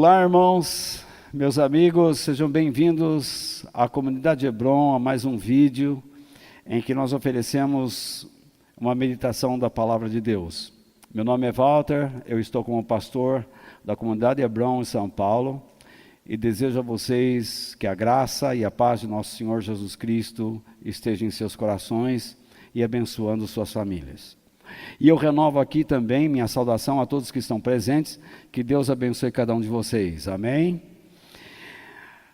Olá, irmãos, meus amigos, sejam bem-vindos à Comunidade Hebron, a mais um vídeo em que nós oferecemos uma meditação da Palavra de Deus. Meu nome é Walter, eu estou como pastor da Comunidade Hebron em São Paulo e desejo a vocês que a graça e a paz de nosso Senhor Jesus Cristo estejam em seus corações e abençoando suas famílias. E eu renovo aqui também minha saudação a todos que estão presentes, que Deus abençoe cada um de vocês, amém?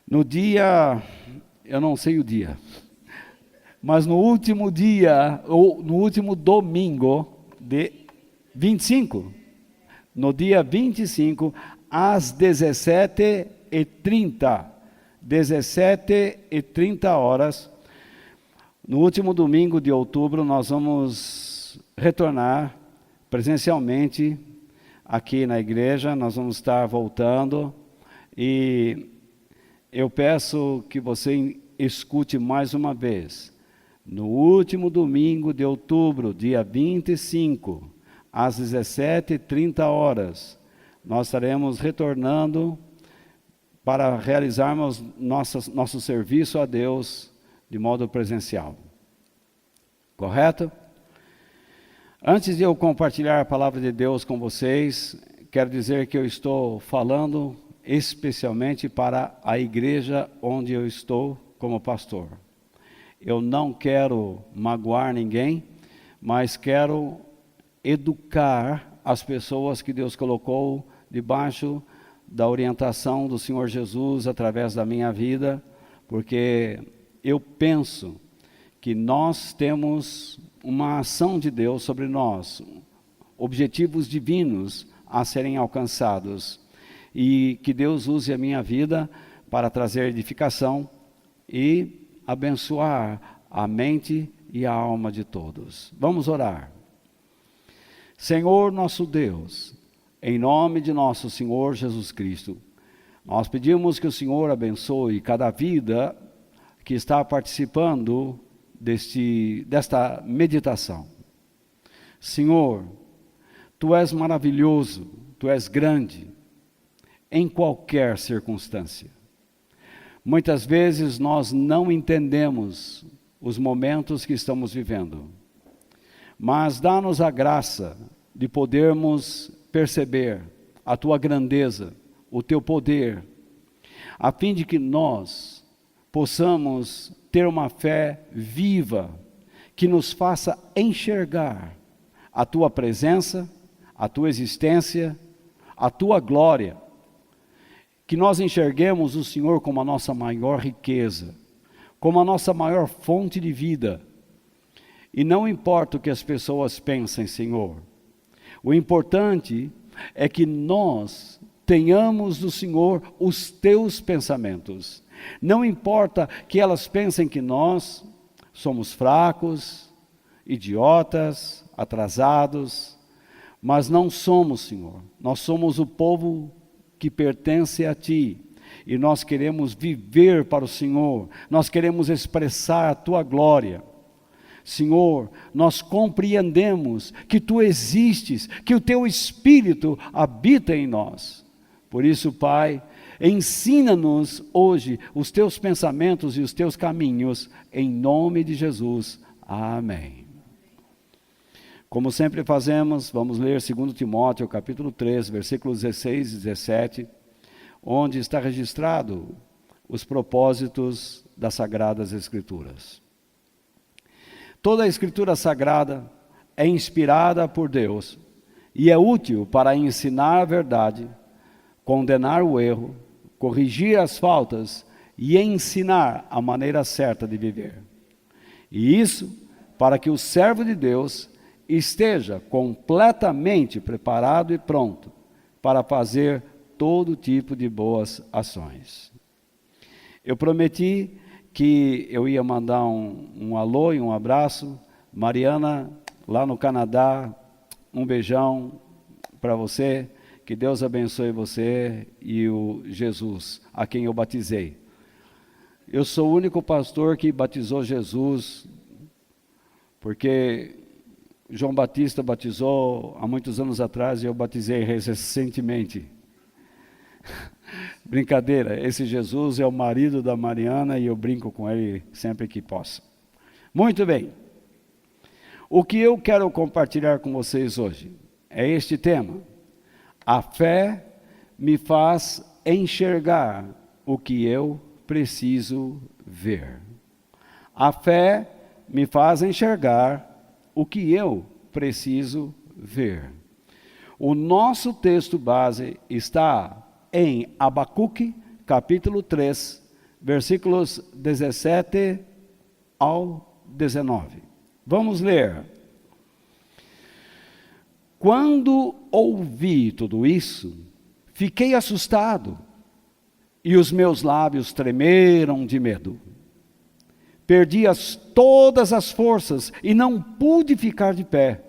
No dia, eu não sei o dia, mas no último dia, ou no último domingo de 25, no dia 25, às 17h30 horas, no último domingo de outubro, nós vamos retornar presencialmente aqui na igreja. Nós vamos estar voltando e eu peço que você escute mais uma vez. No último domingo de outubro, dia 25, às 17h30 horas, nós estaremos retornando para realizarmos nosso serviço a Deus de modo presencial. Correto? Antes de eu compartilhar a palavra de Deus com vocês, quero dizer que eu estou falando especialmente para a igreja onde eu estou como pastor. Eu não quero magoar ninguém, mas quero educar as pessoas que Deus colocou debaixo da orientação do Senhor Jesus através da minha vida, porque eu penso que nós temos uma ação de Deus sobre nós, objetivos divinos a serem alcançados, e que Deus use a minha vida para trazer edificação e abençoar a mente e a alma de todos. Vamos orar. Senhor nosso Deus, em nome de nosso Senhor Jesus Cristo, nós pedimos que o Senhor abençoe cada vida que está participando desta meditação. Senhor, Tu és maravilhoso, Tu és grande, em qualquer circunstância. Muitas vezes nós não entendemos os momentos que estamos vivendo, mas dá-nos a graça de podermos perceber a Tua grandeza, o Teu poder, a fim de que nós possamos ter uma fé viva, que nos faça enxergar a Tua presença, a Tua existência, a Tua glória, que nós enxerguemos o Senhor como a nossa maior riqueza, como a nossa maior fonte de vida, e não importa o que as pessoas pensem, Senhor, o importante é que nós tenhamos do Senhor os Teus pensamentos. Não importa que elas pensem que nós somos fracos, idiotas, atrasados, mas não somos, Senhor. Nós somos o povo que pertence a Ti, e nós queremos viver para o Senhor, nós queremos expressar a Tua glória. Senhor, nós compreendemos que Tu existes, que o Teu Espírito habita em nós. Por isso, Pai, ensina-nos hoje os Teus pensamentos e os Teus caminhos, em nome de Jesus. Amém. Como sempre fazemos, vamos ler 2 Timóteo, capítulo 3, versículos 16 e 17, onde está registrado os propósitos das Sagradas Escrituras. Toda a Escritura Sagrada é inspirada por Deus e é útil para ensinar a verdade, condenar o erro, corrigir as faltas e ensinar a maneira certa de viver. E isso para que o servo de Deus esteja completamente preparado e pronto para fazer todo tipo de boas ações. Eu prometi que eu ia mandar um alô e um abraço. Mariana, lá no Canadá, um beijão para você. Que Deus abençoe você e o Jesus, a quem eu batizei. Eu sou o único pastor que batizou Jesus, porque João Batista batizou há muitos anos atrás e eu batizei recentemente. Brincadeira, esse Jesus é o marido da Mariana e eu brinco com ele sempre que posso. Muito bem. O que eu quero compartilhar com vocês hoje é este tema. A fé me faz enxergar o que eu preciso ver. A fé me faz enxergar o que eu preciso ver. O nosso texto base está em Abacuque, capítulo 3, versículos 17 ao 19. Vamos ler. Quando ouvi tudo isso, fiquei assustado e os meus lábios tremeram de medo. Perdi todas as forças e não pude ficar de pé.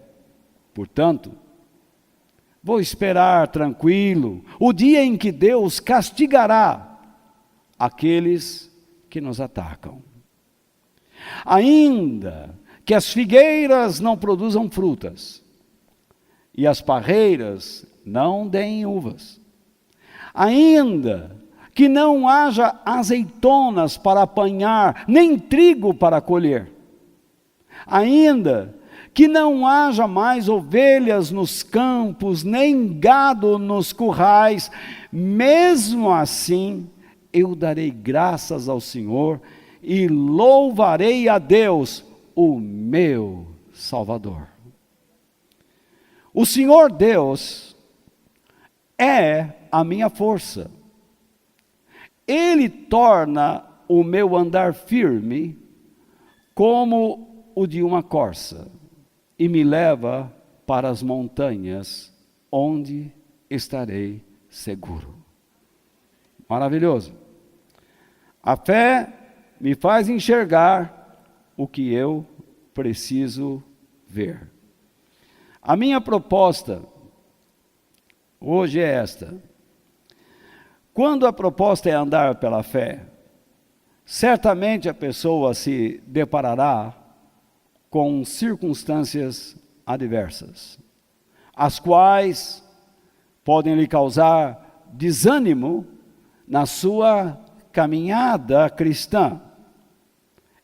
Portanto, vou esperar tranquilo o dia em que Deus castigará aqueles que nos atacam. Ainda que as figueiras não produzam frutas e as parreiras não deem uvas, ainda que não haja azeitonas para apanhar, nem trigo para colher, ainda que não haja mais ovelhas nos campos, nem gado nos currais, mesmo assim eu darei graças ao Senhor e louvarei a Deus, o meu Salvador. O Senhor Deus é a minha força. Ele torna o meu andar firme como o de uma corça e me leva para as montanhas, onde estarei seguro. Maravilhoso. A fé me faz enxergar o que eu preciso ver. A minha proposta hoje é esta. Quando a proposta é andar pela fé, certamente a pessoa se deparará com circunstâncias adversas, as quais podem lhe causar desânimo na sua caminhada cristã.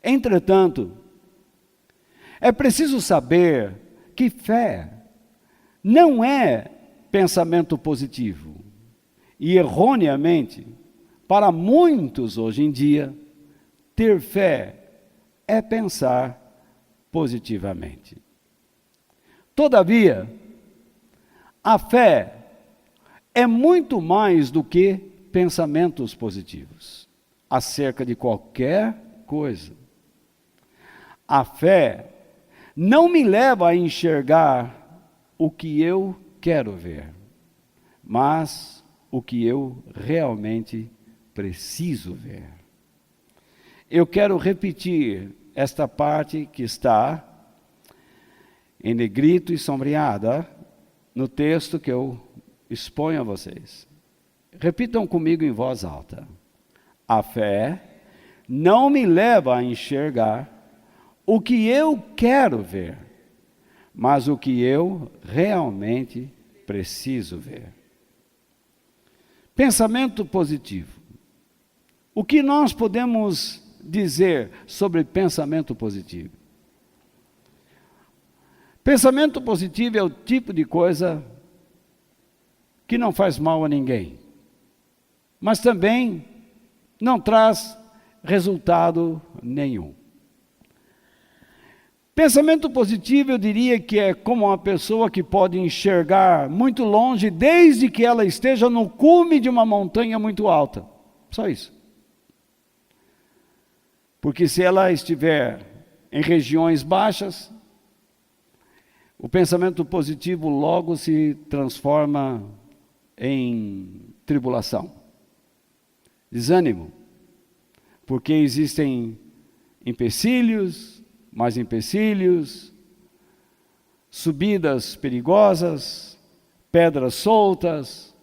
Entretanto, é preciso saber que fé não é pensamento positivo. E erroneamente, para muitos hoje em dia, ter fé é pensar positivamente. Todavia, a fé é muito mais do que pensamentos positivos acerca de qualquer coisa. A fé não me leva a enxergar o que eu quero ver, mas o que eu realmente preciso ver. Eu quero repetir esta parte que está em negrito e sombreada no texto que eu exponho a vocês. Repitam comigo em voz alta. A fé não me leva a enxergar o que eu quero ver, mas o que eu realmente preciso ver. Pensamento positivo. O que nós podemos dizer sobre pensamento positivo? Pensamento positivo é o tipo de coisa que não faz mal a ninguém, mas também não traz resultado nenhum. Pensamento positivo, eu diria que é como uma pessoa que pode enxergar muito longe, desde que ela esteja no cume de uma montanha muito alta. Só isso. Porque se ela estiver em regiões baixas, o pensamento positivo logo se transforma em tribulação, desânimo, porque existem empecilhos, mais empecilhos, subidas perigosas, pedras soltas.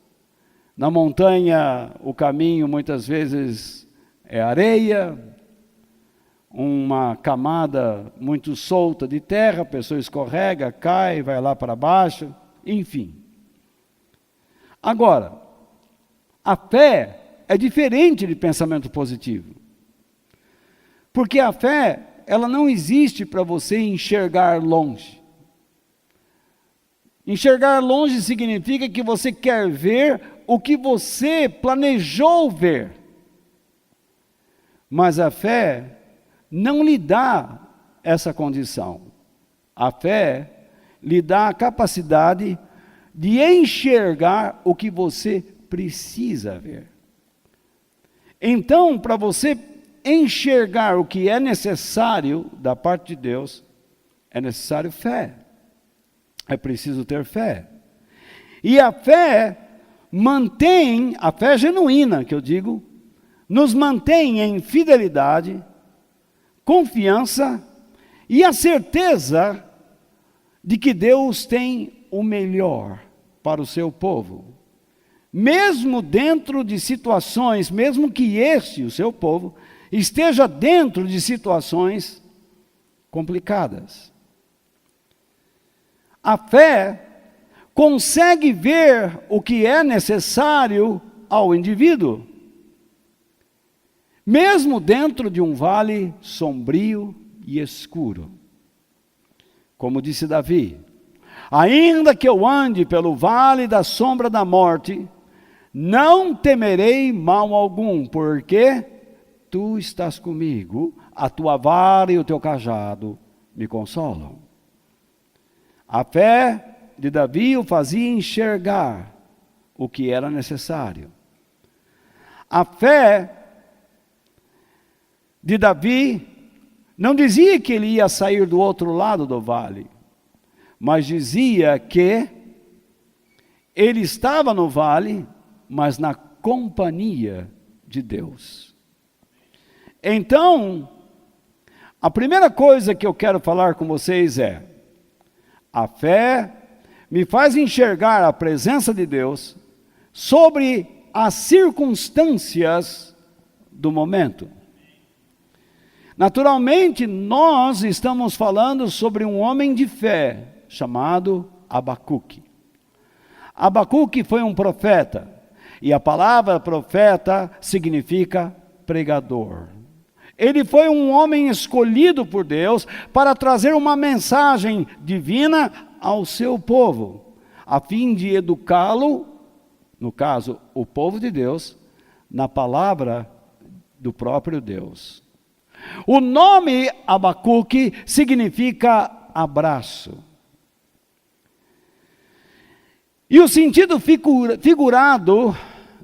Na montanha o caminho muitas vezes é areia, uma camada muito solta de terra, a pessoa escorrega, cai, vai lá para baixo, enfim. Agora, a fé é diferente de pensamento positivo. Porque a fé, ela não existe para você enxergar longe. Enxergar longe significa que você quer ver o que você planejou ver. Mas a fé não lhe dá essa condição. A fé lhe dá a capacidade de enxergar o que você precisa ver. Então, para você enxergar o que é necessário da parte de Deus, é necessário fé. É preciso ter fé. E a fé mantém, a fé genuína, que eu digo, nos mantém em fidelidade, confiança e a certeza de que Deus tem o melhor para o seu povo. Mesmo dentro de situações, mesmo que o seu povo, esteja dentro de situações complicadas. A fé consegue ver o que é necessário ao indivíduo, mesmo dentro de um vale sombrio e escuro. Como disse Davi, ainda que eu ande pelo vale da sombra da morte, não temerei mal algum, porque tu estás comigo, a tua vara e o teu cajado me consolam. A fé de Davi o fazia enxergar o que era necessário. A fé de Davi não dizia que ele ia sair do outro lado do vale, mas dizia que ele estava no vale, mas na companhia de Deus. Então, a primeira coisa que eu quero falar com vocês é: a fé me faz enxergar a presença de Deus sobre as circunstâncias do momento. Naturalmente, nós estamos falando sobre um homem de fé chamado Abacuque. Abacuque foi um profeta, e a palavra profeta significa pregador. Ele foi um homem escolhido por Deus para trazer uma mensagem divina ao seu povo, a fim de educá-lo, no caso, o povo de Deus, na palavra do próprio Deus. O nome Abacuque significa abraço. E o sentido figurado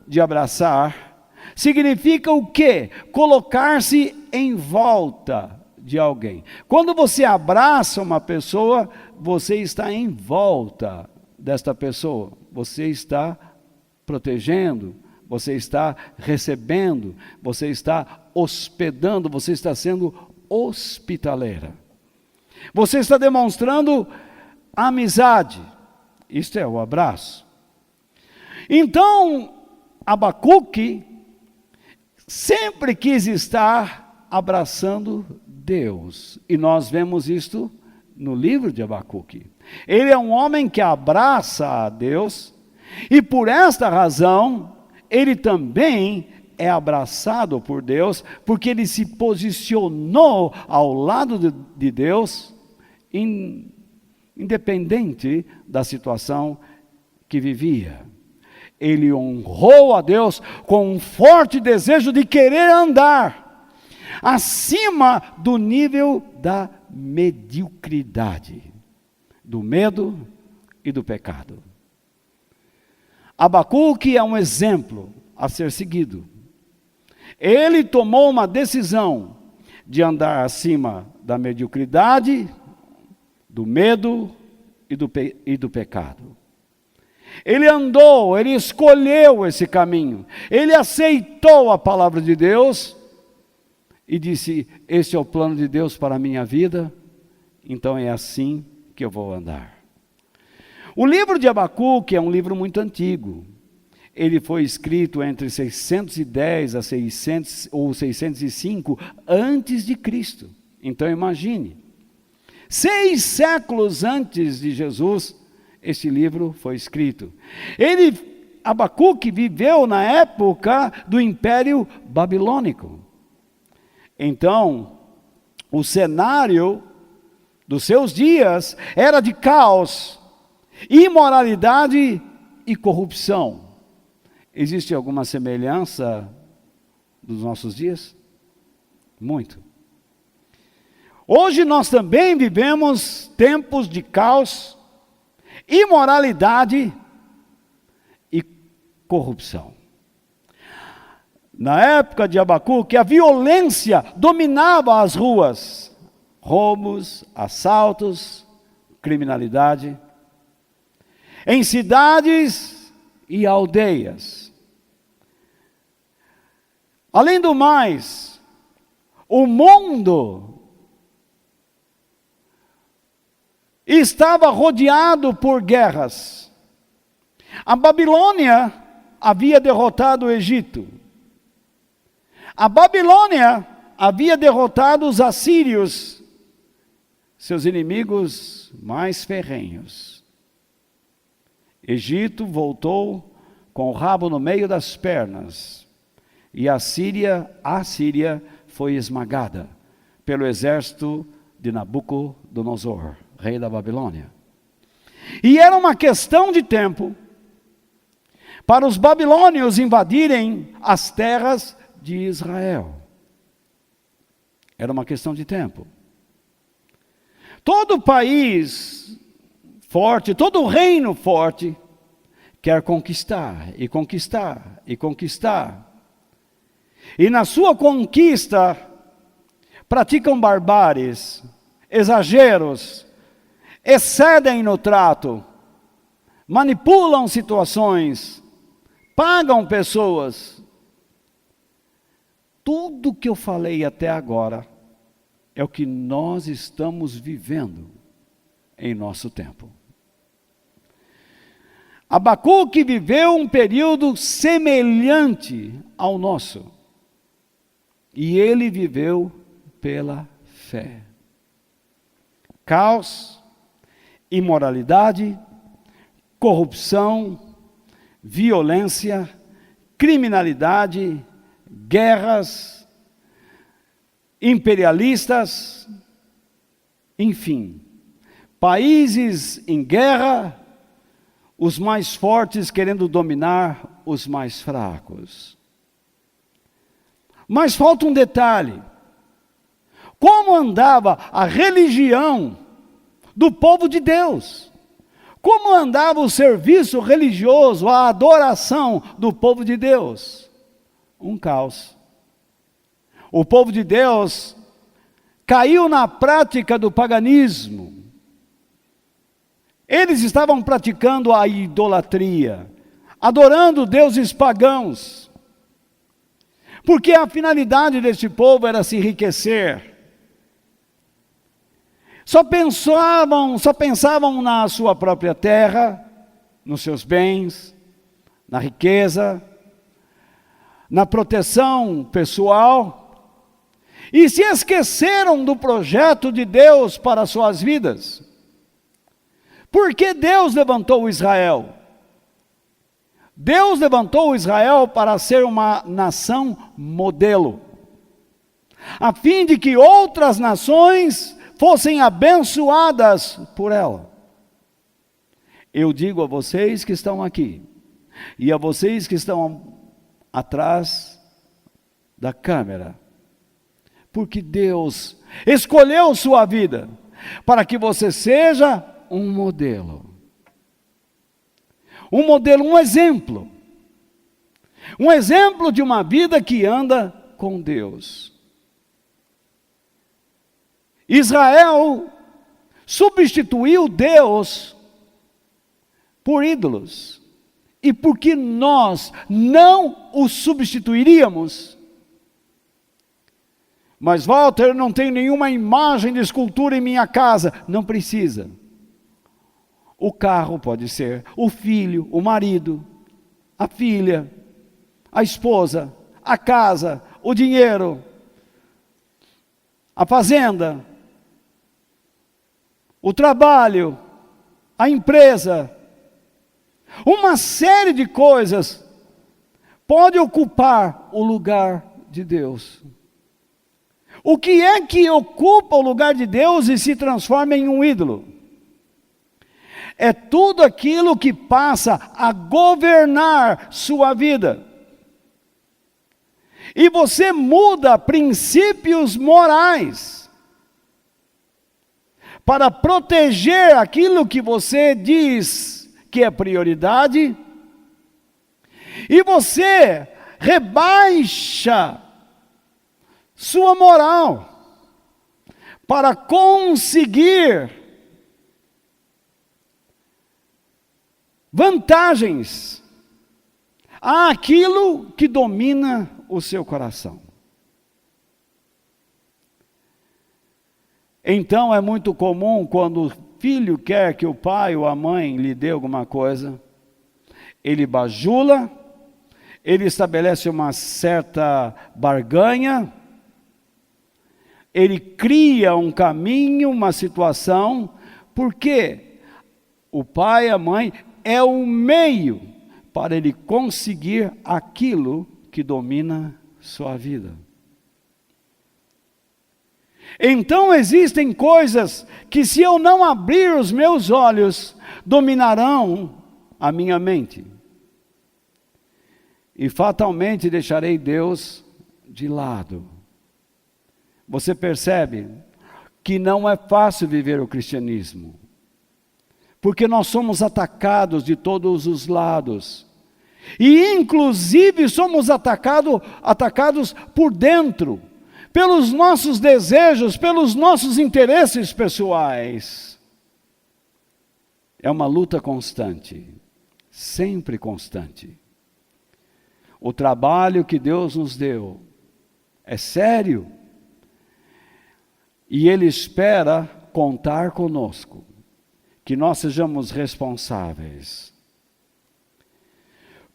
de abraçar significa o quê? Colocar-se em volta de alguém. Quando você abraça uma pessoa, você está em volta desta pessoa. Você está protegendo, você está recebendo, você está hospedando, você está sendo hospitaleira. Você está demonstrando amizade. Isto é o abraço. Então, Abacuque sempre quis estar abraçando Deus. E nós vemos isto no livro de Abacuque. Ele é um homem que abraça a Deus, e por esta razão, ele também é abraçado por Deus, porque ele se posicionou ao lado de Deus, independente da situação que vivia. Ele honrou a Deus com um forte desejo de querer andar acima do nível da mediocridade, do medo e do pecado. Abacuque é um exemplo a ser seguido. Ele tomou uma decisão de andar acima da mediocridade, do medo e do pecado. Ele andou, ele escolheu esse caminho, ele aceitou a palavra de Deus e disse: esse é o plano de Deus para a minha vida, então é assim que eu vou andar. O livro de Abacuque é um livro muito antigo. Ele foi escrito entre 610 a 600 ou 605 antes de Cristo. Então imagine, 6 séculos antes de Jesus, este livro foi escrito. Ele Abacuque viveu na época do Império Babilônico. Então, o cenário dos seus dias era de caos, imoralidade e corrupção. Existe alguma semelhança dos nossos dias? Muito. Hoje nós também vivemos tempos de caos, imoralidade e corrupção. Na época de Abacuque, a violência dominava as ruas. Roubos, assaltos, criminalidade. Em cidades e aldeias. Além do mais, o mundo estava rodeado por guerras. A Babilônia havia derrotado o Egito. A Babilônia havia derrotado os assírios, seus inimigos mais ferrenhos. Egito voltou com o rabo no meio das pernas, e a Síria foi esmagada pelo exército de Nabucodonosor, rei da Babilônia. E era uma questão de tempo para os babilônios invadirem as terras de Israel. Era uma questão de tempo. Todo país forte, todo reino forte, quer conquistar, e conquistar, e conquistar. E na sua conquista, praticam barbáries, exageros, excedem no trato, manipulam situações, pagam pessoas. Tudo que eu falei até agora é o que nós estamos vivendo em nosso tempo. Abacuque viveu um período semelhante ao nosso. E ele viveu pela fé. Caos, imoralidade, corrupção, violência, criminalidade, guerras, imperialistas, enfim, países em guerra, os mais fortes querendo dominar os mais fracos. Mas falta um detalhe. Como andava a religião do povo de Deus? Como andava o serviço religioso, a adoração do povo de Deus? Um caos. O povo de Deus caiu na prática do paganismo. Eles estavam praticando a idolatria, adorando deuses pagãos. Porque a finalidade deste povo era se enriquecer. Só pensavam na sua própria terra, nos seus bens, na riqueza, na proteção pessoal, e se esqueceram do projeto de Deus para as suas vidas. Por que Deus levantou Israel? Deus levantou Israel para ser uma nação modelo, a fim de que outras nações fossem abençoadas por ela. Eu digo a vocês que estão aqui, e a vocês que estão atrás da câmera, porque Deus escolheu sua vida para que você seja um modelo. Um modelo, um exemplo de uma vida que anda com Deus. Israel substituiu Deus por ídolos. E por que nós não o substituiríamos? Mas Walter, eu não tenho nenhuma imagem de escultura em minha casa. Não precisa. O carro pode ser, o filho, o marido, a filha, a esposa, a casa, o dinheiro, a fazenda, o trabalho, a empresa, Uma série de coisas pode ocupar o lugar de Deus. O que é que ocupa o lugar de Deus e se transforma em um ídolo? É tudo aquilo que passa a governar sua vida. E você muda princípios morais para proteger aquilo que você diz que é prioridade, e você rebaixa sua moral para conseguir vantagens àquilo que domina o seu coração. Então é muito comum quando o filho quer que o pai ou a mãe lhe dê alguma coisa, ele bajula, ele estabelece uma certa barganha, ele cria um caminho, uma situação, porque o pai e a mãe é o meio para ele conseguir aquilo que domina sua vida. Então existem coisas que, se eu não abrir os meus olhos, dominarão a minha mente. E fatalmente deixarei Deus de lado. Você percebe que não é fácil viver o cristianismo, porque nós somos atacados de todos os lados, e inclusive somos atacados por dentro, pelos nossos desejos, pelos nossos interesses pessoais. É uma luta constante, sempre constante. O trabalho que Deus nos deu é sério, e Ele espera contar conosco, que nós sejamos responsáveis.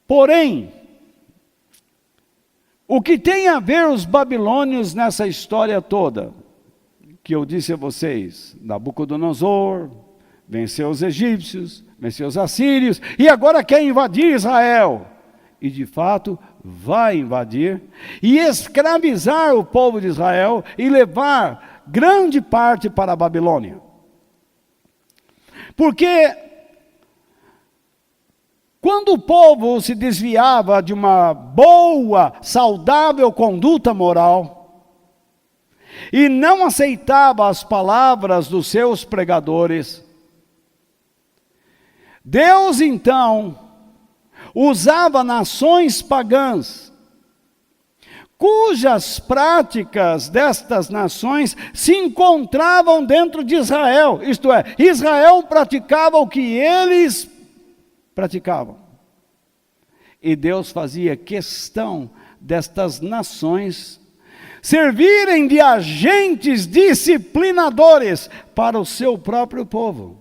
Porém, o que tem a ver os babilônios nessa história toda, que eu disse a vocês, Nabucodonosor venceu os egípcios, venceu os assírios, e agora quer invadir Israel. E de fato vai invadir, e escravizar o povo de Israel, e levar grande parte para a Babilônia. Porque quando o povo se desviava de uma boa, saudável conduta moral, e não aceitava as palavras dos seus pregadores, Deus então usava nações pagãs, cujas práticas destas nações se encontravam dentro de Israel, isto é, Israel praticava o que eles praticavam. E Deus fazia questão destas nações servirem de agentes disciplinadores para o seu próprio povo.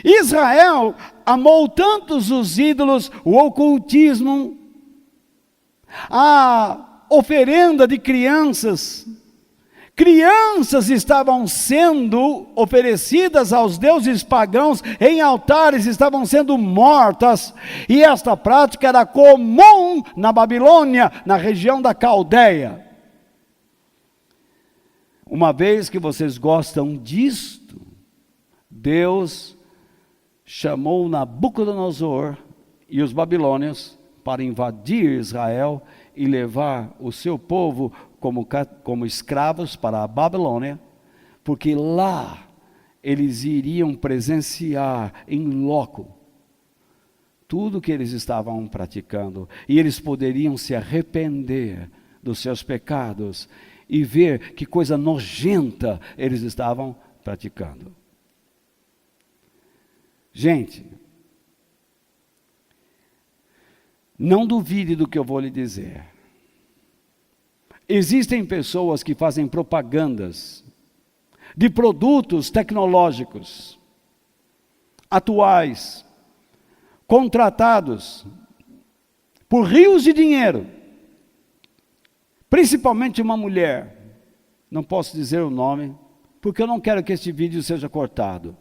Israel amou tantos os ídolos, o ocultismo, a oferenda de crianças. Crianças estavam sendo oferecidas aos deuses pagãos em altares, estavam sendo mortas, e esta prática era comum na Babilônia, na região da Caldeia. Uma vez que vocês gostam disto, Deus chamou Nabucodonosor e os babilônios para invadir Israel e levar o seu povo como escravos para a Babilônia, porque lá eles iriam presenciar em loco tudo que eles estavam praticando, e eles poderiam se arrepender dos seus pecados e ver que coisa nojenta eles estavam praticando. Gente, não duvide do que eu vou lhe dizer. Existem pessoas que fazem propagandas de produtos tecnológicos atuais, contratados por rios de dinheiro, principalmente uma mulher, não posso dizer o nome, porque eu não quero que este vídeo seja cortado,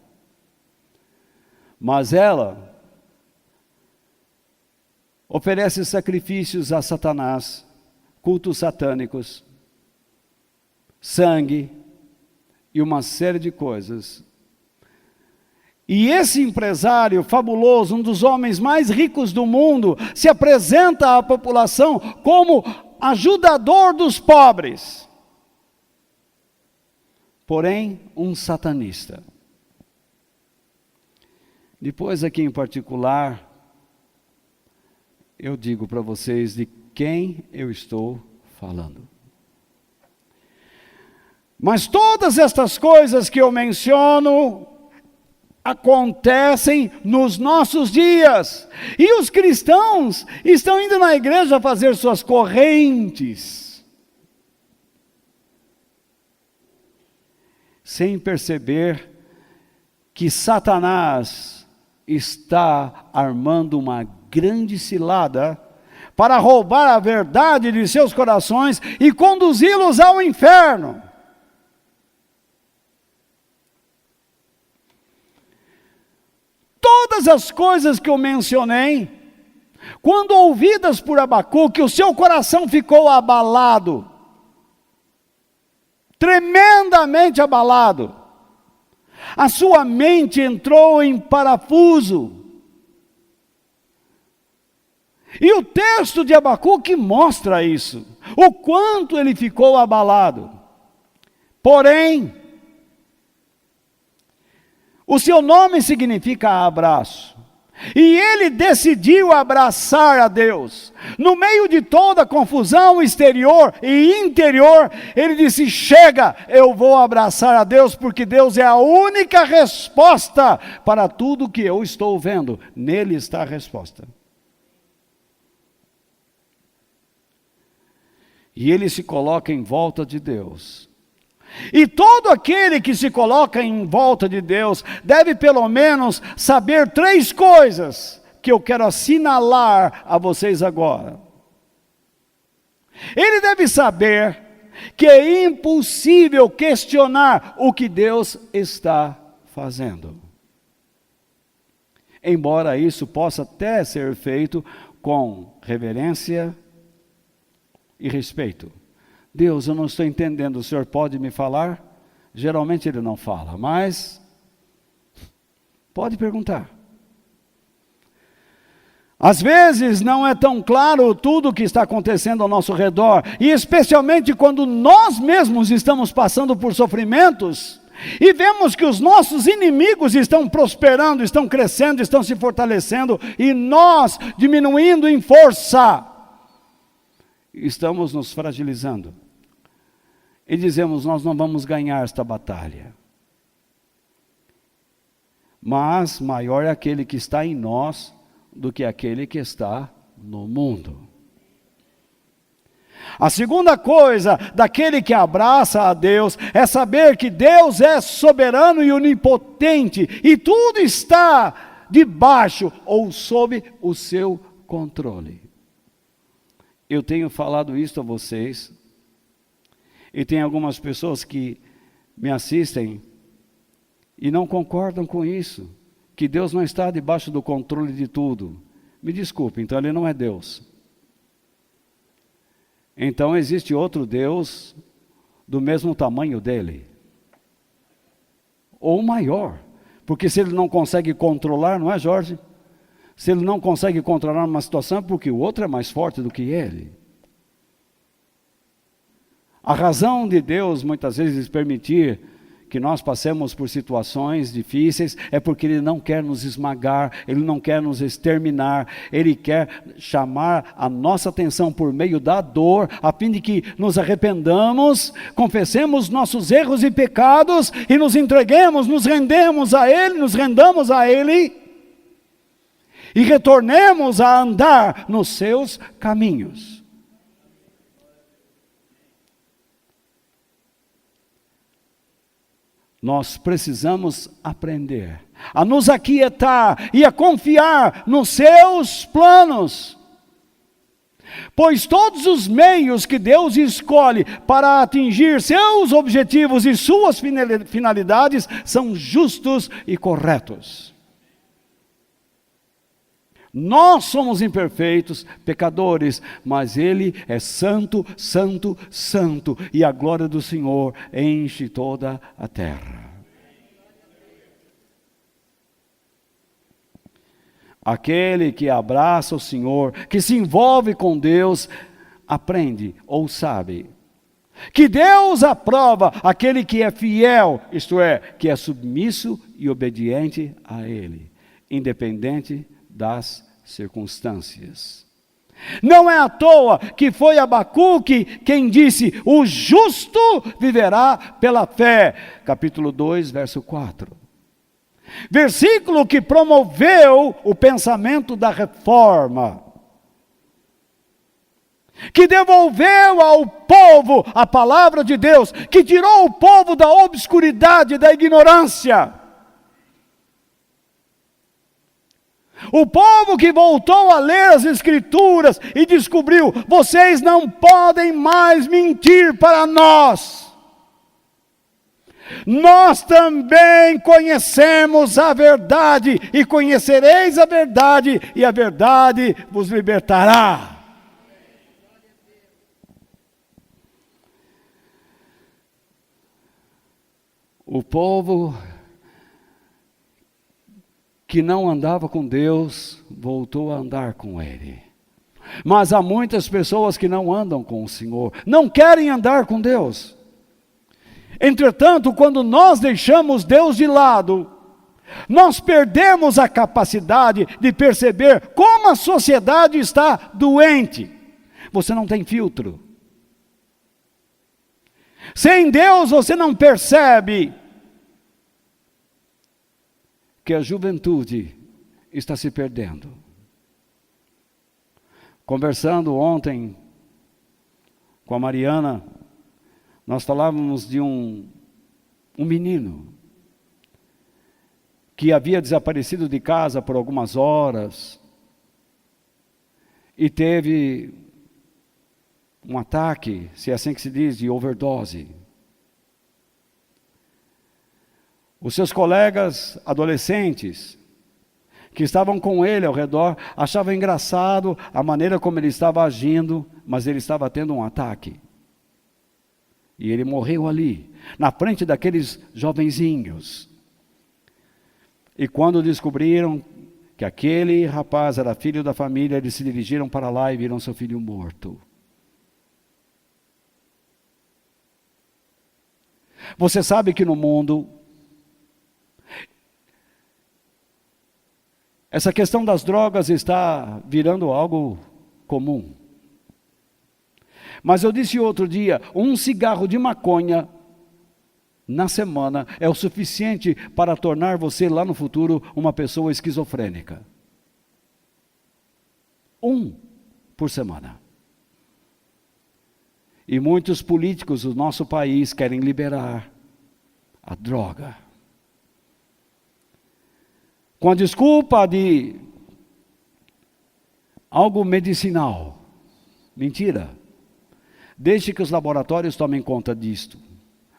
mas ela oferece sacrifícios a Satanás, cultos satânicos, sangue e uma série de coisas. E esse empresário fabuloso, um dos homens mais ricos do mundo, se apresenta à população como ajudador dos pobres. Porém, um satanista. Depois, aqui em particular, eu digo para vocês de quem eu estou falando. Mas todas estas coisas que eu menciono acontecem nos nossos dias. E os cristãos estão indo na igreja fazer suas correntes, sem perceber que Satanás está armando uma grande cilada para roubar a verdade de seus corações e conduzi-los ao inferno. Todas as coisas que eu mencionei, quando ouvidas por Abacuque, o seu coração ficou abalado, tremendamente abalado. A sua mente entrou em parafuso. E o texto de Abacuque mostra isso, o quanto ele ficou abalado. Porém, o seu nome significa abraço. E ele decidiu abraçar a Deus. No meio de toda a confusão exterior e interior, ele disse: chega, eu vou abraçar a Deus, porque Deus é a única resposta para tudo que eu estou vendo. Nele está a resposta. E ele se coloca em volta de Deus. E todo aquele que se coloca em volta de Deus deve pelo menos saber 3 coisas que eu quero assinalar a vocês agora. Ele deve saber que é impossível questionar o que Deus está fazendo. Embora isso possa até ser feito com reverência e respeito. Deus, eu não estou entendendo, o senhor pode me falar? Geralmente ele não fala, mas pode perguntar. Às vezes não é tão claro tudo o que está acontecendo ao nosso redor, e especialmente quando nós mesmos estamos passando por sofrimentos, e vemos que os nossos inimigos estão prosperando, estão crescendo, estão se fortalecendo, e nós diminuindo em força. Estamos nos fragilizando. E dizemos, nós não vamos ganhar esta batalha. Mas maior é aquele que está em nós do que aquele que está no mundo. A segunda coisa daquele que abraça a Deus é saber que Deus é soberano e onipotente e tudo está debaixo ou sob o seu controle. Eu tenho falado isso a vocês, e tem algumas pessoas que me assistem e não concordam com isso, que Deus não está debaixo do controle de tudo. Me desculpe, então ele não é Deus. Então existe outro Deus do mesmo tamanho dele, ou maior, porque se ele não consegue controlar, não é, Jorge? Se ele não consegue controlar uma situação, é porque o outro é mais forte do que ele. A razão de Deus, muitas vezes, permitir que nós passemos por situações difíceis, é porque Ele não quer nos esmagar, Ele não quer nos exterminar, Ele quer chamar a nossa atenção por meio da dor, a fim de que nos arrependamos, confessemos nossos erros e pecados, e nos entreguemos, nos rendemos a Ele, nos rendamos a Ele, e retornemos a andar nos seus caminhos. Nós precisamos aprender a nos aquietar e a confiar nos seus planos. Pois todos os meios que Deus escolhe para atingir seus objetivos e suas finalidades são justos e corretos. Nós somos imperfeitos, pecadores, mas Ele é santo, santo, santo, e a glória do Senhor enche toda a terra. Aquele que abraça o Senhor, que se envolve com Deus, aprende ou sabe que Deus aprova aquele que é fiel, isto é, que é submisso e obediente a Ele, independente das circunstâncias. Não é à toa que foi Abacuque quem disse: o justo viverá pela fé. Capítulo 2, verso 4. Versículo que promoveu o pensamento da reforma, que devolveu ao povo a palavra de Deus, que tirou o povo da obscuridade, da ignorância. O povo que voltou a ler as Escrituras e descobriu: vocês não podem mais mentir para nós. Nós também conhecemos a verdade, e conhecereis a verdade, e a verdade vos libertará. O povo que não andava com Deus, voltou a andar com Ele. Mas há muitas pessoas que não andam com o Senhor, não querem andar com Deus. Entretanto, quando nós deixamos Deus de lado, nós perdemos a capacidade de perceber como a sociedade está doente. Você não tem filtro. Sem Deus você não percebe que a juventude está se perdendo. Conversando ontem com a Mariana, nós falávamos de um menino que havia desaparecido de casa por algumas horas e teve um ataque, se é assim que se diz, de overdose. Os seus colegas adolescentes que estavam com ele ao redor achavam engraçado a maneira como ele estava agindo, mas ele estava tendo um ataque. E ele morreu ali, na frente daqueles jovenzinhos. E quando descobriram que aquele rapaz era filho da família, eles se dirigiram para lá e viram seu filho morto. Você sabe que no mundo, essa questão das drogas está virando algo comum. Mas eu disse outro dia, um cigarro de maconha na semana é o suficiente para tornar você lá no futuro uma pessoa esquizofrênica. 1 por semana. E muitos políticos do nosso país querem liberar a droga, com a desculpa de algo medicinal. Mentira. Deixe que os laboratórios tomem conta disto.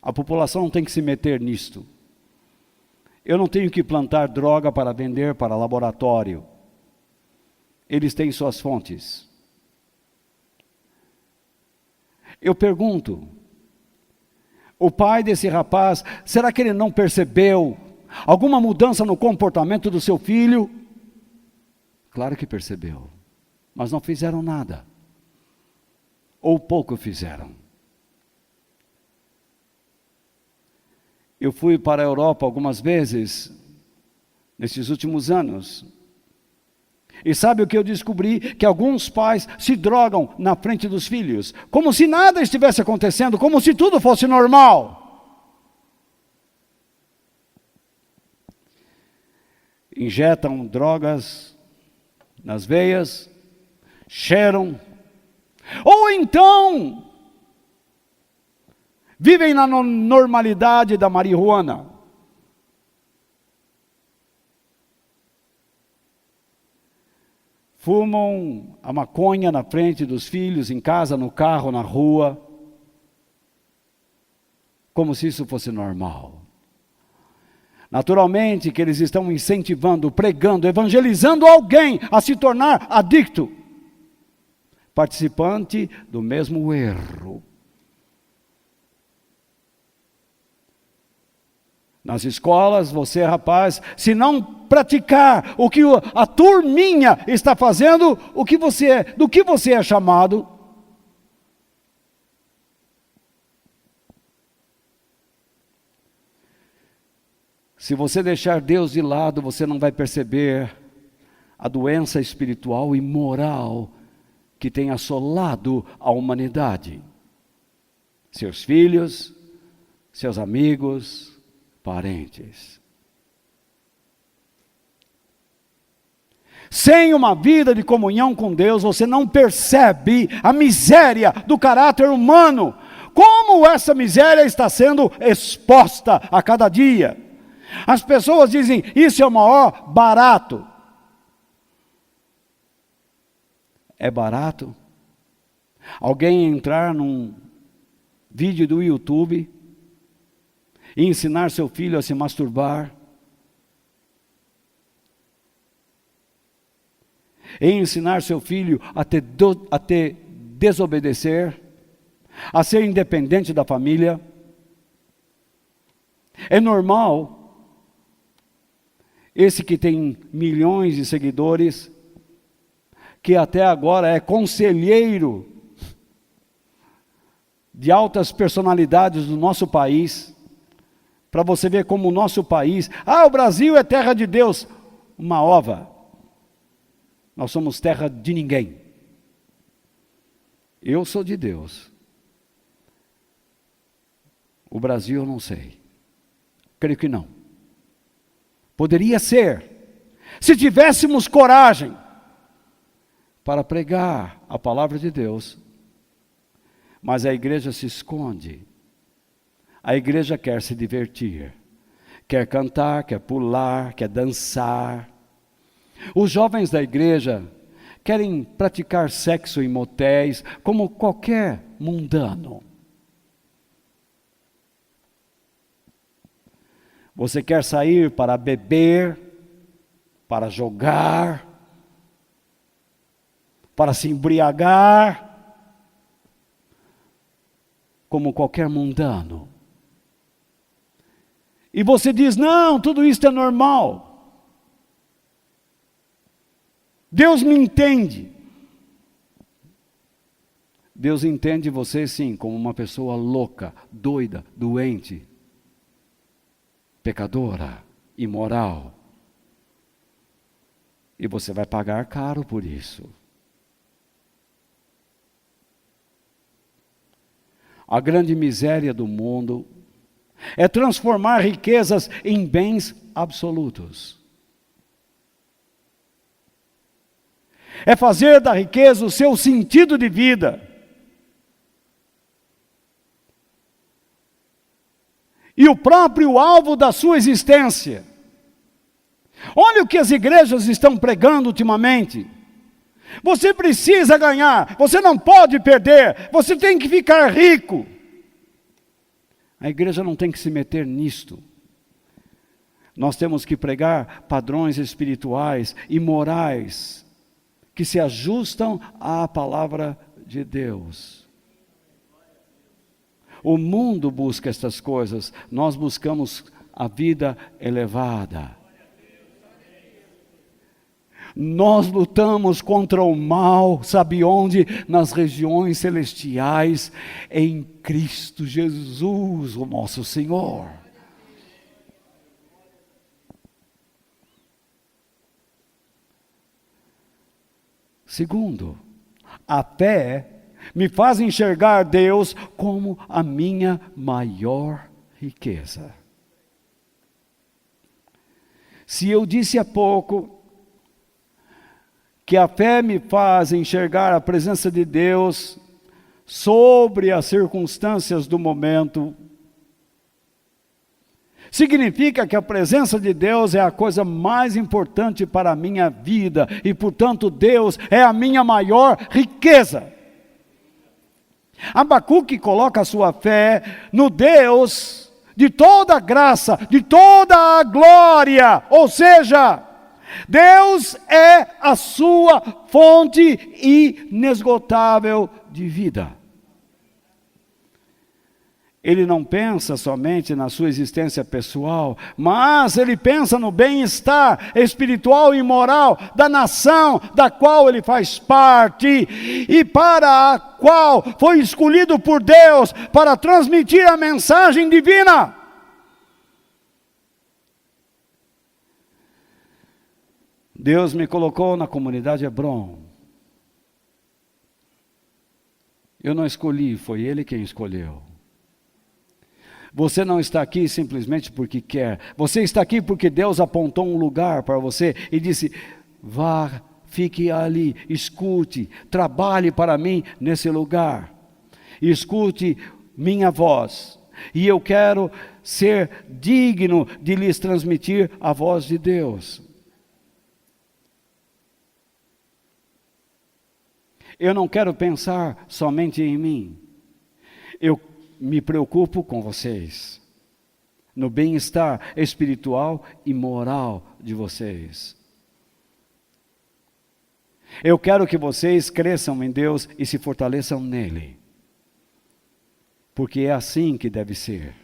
A população não tem que se meter nisto. Eu não tenho que plantar droga para vender para laboratório. Eles têm suas fontes. Eu pergunto, o pai desse rapaz, será que ele não percebeu alguma mudança no comportamento do seu filho? Claro que percebeu, mas não fizeram nada. Ou pouco fizeram. Eu fui para a Europa algumas vezes, nesses últimos anos. E sabe o que eu descobri? Que alguns pais se drogam na frente dos filhos, como se nada estivesse acontecendo, como se tudo fosse normal. Injetam drogas nas veias, cheiram, ou então vivem na normalidade da marihuana. Fumam a maconha na frente dos filhos, em casa, no carro, na rua, como se isso fosse normal. Naturalmente que eles estão incentivando, pregando, evangelizando alguém a se tornar adicto, participante do mesmo erro. Nas escolas, você, rapaz, se não praticar o que a turminha está fazendo, do que você é chamado? Se você deixar Deus de lado, você não vai perceber a doença espiritual e moral que tem assolado a humanidade. Seus filhos, seus amigos, parentes. Sem uma vida de comunhão com Deus, você não percebe a miséria do caráter humano. Como essa miséria está sendo exposta a cada dia. As pessoas dizem, isso é o maior barato. É barato? Alguém entrar num vídeo do YouTube e ensinar seu filho a se masturbar, e ensinar seu filho a desobedecer, a ser independente da família. É normal esse que tem milhões de seguidores, que até agora é conselheiro de altas personalidades do nosso país, para você ver como o nosso país, o Brasil é terra de Deus, uma ova. Nós somos terra de ninguém. Eu sou de Deus. O Brasil eu não sei. Creio que não. Poderia ser, se tivéssemos coragem para pregar a palavra de Deus, mas a igreja se esconde. A igreja quer se divertir, quer cantar, quer pular, quer dançar. Os jovens da igreja querem praticar sexo em motéis, como qualquer mundano. Você quer sair para beber, para jogar, para se embriagar, como qualquer mundano. E você diz, não, tudo isso é normal. Deus me entende. Deus entende você sim, como uma pessoa louca, doida, doente, pecadora, imoral. E você vai pagar caro por isso. A grande miséria do mundo é transformar riquezas em bens absolutos. É fazer da riqueza o seu sentido de vida. E o próprio alvo da sua existência. Olha o que as igrejas estão pregando ultimamente. Você precisa ganhar, você não pode perder, você tem que ficar rico. A igreja não tem que se meter nisto. Nós temos que pregar padrões espirituais e morais que se ajustam à palavra de Deus. O mundo busca estas coisas, nós buscamos a vida elevada. Nós lutamos contra o mal, sabe onde? Nas regiões celestiais, em Cristo Jesus, o nosso Senhor. Segundo, a fé me faz enxergar Deus como a minha maior riqueza. Se eu disse há pouco que a fé me faz enxergar a presença de Deus sobre as circunstâncias do momento, significa que a presença de Deus é a coisa mais importante para a minha vida e, portanto, Deus é a minha maior riqueza. Abacuque coloca a sua fé no Deus de toda a graça, de toda a glória. Ou seja, Deus é a sua fonte inesgotável de vida. Ele não pensa somente na sua existência pessoal, mas ele pensa no bem-estar espiritual e moral da nação da qual ele faz parte e para a qual foi escolhido por Deus para transmitir a mensagem divina. Deus me colocou na comunidade Hebron. Eu não escolhi, foi Ele quem escolheu. Você não está aqui simplesmente porque quer. Você está aqui porque Deus apontou um lugar para você e disse: vá, fique ali, escute, trabalhe para mim nesse lugar. Escute minha voz. E eu quero ser digno de lhes transmitir a voz de Deus. Eu não quero pensar somente em mim. Eu me preocupo com vocês, no bem-estar espiritual e moral de vocês. Eu quero que vocês cresçam em Deus e se fortaleçam nele, porque é assim que deve ser.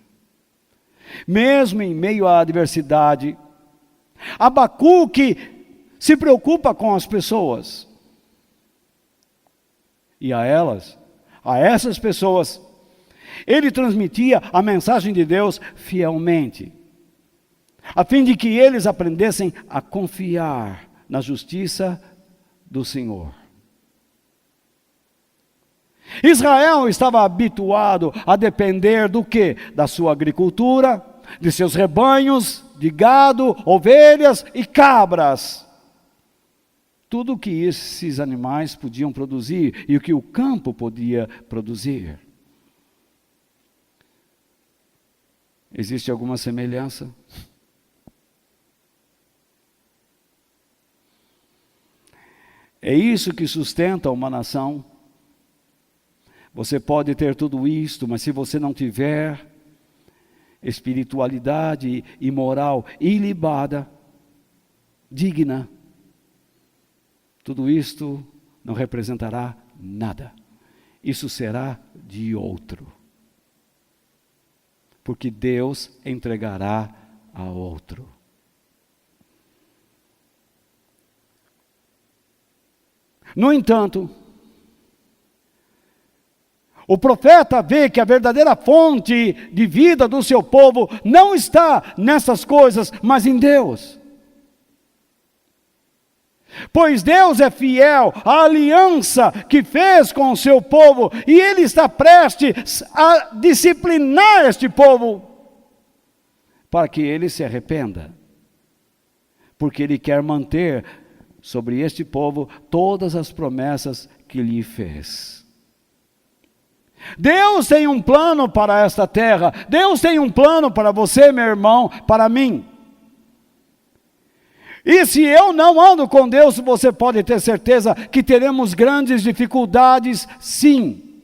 Mesmo em meio à adversidade, Abacuque se preocupa com as pessoas, e a essas pessoas, ele transmitia a mensagem de Deus fielmente, a fim de que eles aprendessem a confiar na justiça do Senhor. Israel estava habituado a depender do quê? Da sua agricultura, de seus rebanhos, de gado, ovelhas e cabras. Tudo o que esses animais podiam produzir e o que o campo podia produzir. Existe alguma semelhança? É isso que sustenta uma nação. Você pode ter tudo isto, mas se você não tiver espiritualidade e moral ilibada, digna, tudo isto não representará nada. Isso será de outro. Porque Deus entregará a outro. No entanto, o profeta vê que a verdadeira fonte de vida do seu povo não está nessas coisas, mas em Deus. Pois Deus é fiel à aliança que fez com o seu povo, e Ele está prestes a disciplinar este povo, para que ele se arrependa, porque Ele quer manter sobre este povo todas as promessas que lhe fez. Deus tem um plano para esta terra, Deus tem um plano para você, meu irmão, para mim. E se eu não ando com Deus, você pode ter certeza que teremos grandes dificuldades, sim.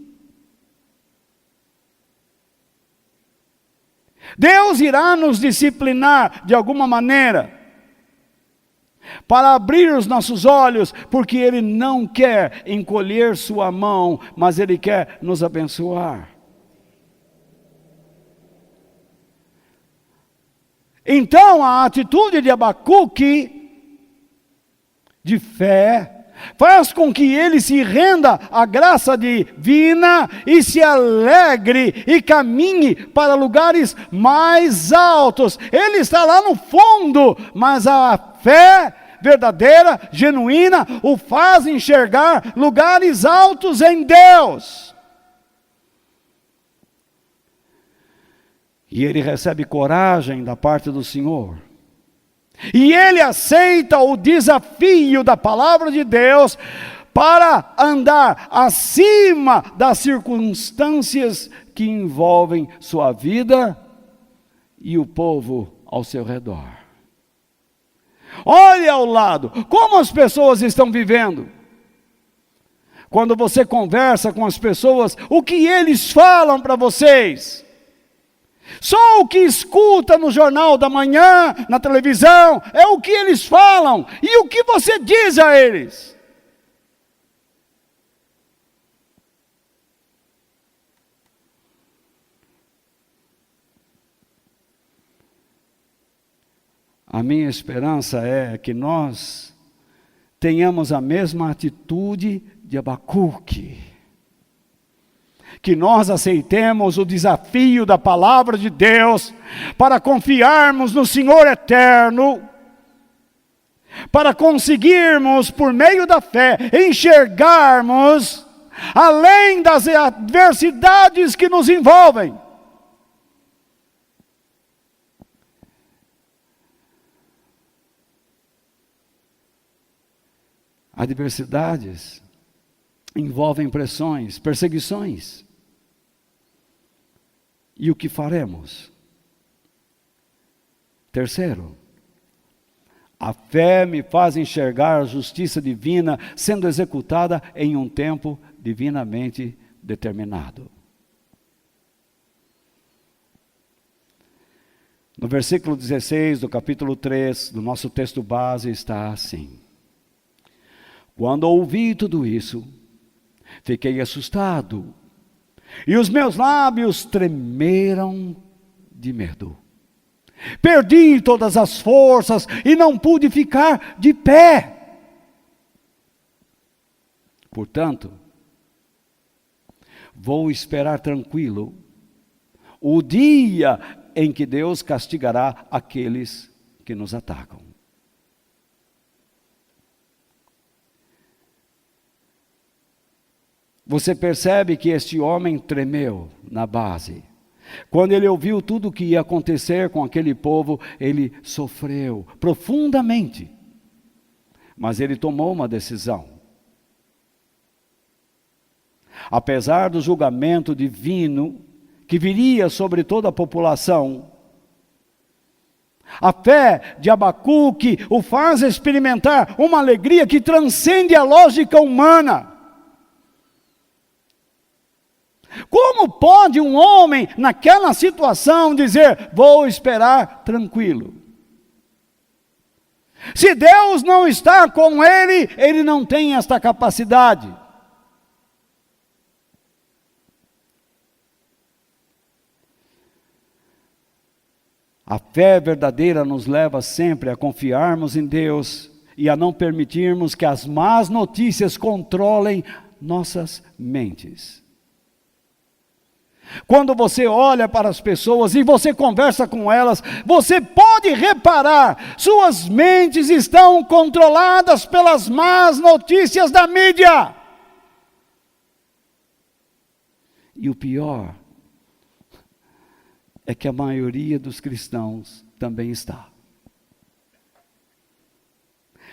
Deus irá nos disciplinar de alguma maneira, para abrir os nossos olhos, porque Ele não quer encolher sua mão, mas Ele quer nos abençoar. Então a atitude de Abacuque, de fé, faz com que ele se renda à graça divina e se alegre e caminhe para lugares mais altos. Ele está lá no fundo, mas a fé verdadeira, genuína, o faz enxergar lugares altos em Deus. E ele recebe coragem da parte do Senhor. E ele aceita o desafio da palavra de Deus para andar acima das circunstâncias que envolvem sua vida e o povo ao seu redor. Olhe ao lado, como as pessoas estão vivendo. Quando você conversa com as pessoas, o que eles falam para vocês? Só o que escuta no jornal da manhã, na televisão, é o que eles falam. E o que você diz a eles? A minha esperança é que nós tenhamos a mesma atitude de Abacuque. Que nós aceitemos o desafio da palavra de Deus para confiarmos no Senhor eterno, para conseguirmos, por meio da fé, enxergarmos além das adversidades que nos envolvem. Adversidades envolvem pressões, perseguições. E o que faremos? Terceiro, a fé me faz enxergar a justiça divina sendo executada em um tempo divinamente determinado. No versículo 16 do capítulo 3 do nosso texto base está assim: quando ouvi tudo isso, fiquei assustado, e os meus lábios tremeram de medo. Perdi todas as forças e não pude ficar de pé. Portanto, vou esperar tranquilo o dia em que Deus castigará aqueles que nos atacam. Você percebe que este homem tremeu na base. Quando ele ouviu tudo o que ia acontecer com aquele povo, ele sofreu profundamente. Mas ele tomou uma decisão. Apesar do julgamento divino que viria sobre toda a população, a fé de Abacuque o faz experimentar uma alegria que transcende a lógica humana. Como pode um homem, naquela situação, dizer, vou esperar tranquilo? Se Deus não está com ele, ele não tem esta capacidade. A fé verdadeira nos leva sempre a confiarmos em Deus e a não permitirmos que as más notícias controlem nossas mentes. Quando você olha para as pessoas e você conversa com elas, você pode reparar, suas mentes estão controladas pelas más notícias da mídia. E o pior é que a maioria dos cristãos também está.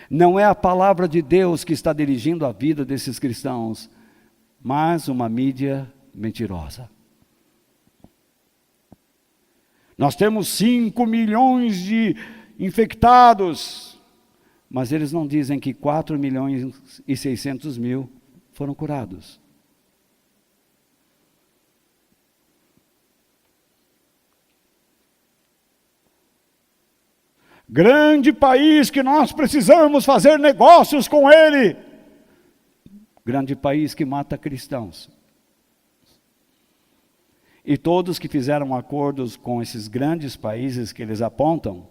Não é a palavra de Deus que está dirigindo a vida desses cristãos, mas uma mídia mentirosa. Nós temos 5 milhões de infectados, mas eles não dizem que 4 milhões e 600 mil foram curados. Grande país que nós precisamos fazer negócios com ele. Grande país que mata cristãos. E todos que fizeram acordos com esses grandes países que eles apontam,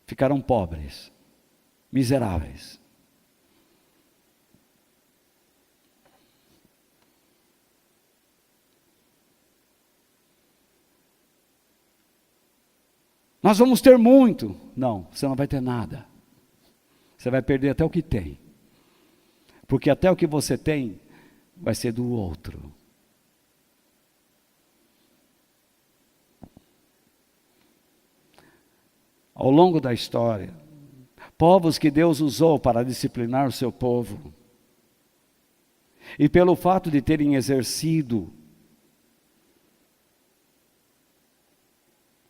ficaram pobres, miseráveis. Nós vamos ter muito. Não, você não vai ter nada. Você vai perder até o que tem. Porque até o que você tem vai ser do outro. Ao longo da história, povos que Deus usou para disciplinar o seu povo, e pelo fato de terem exercido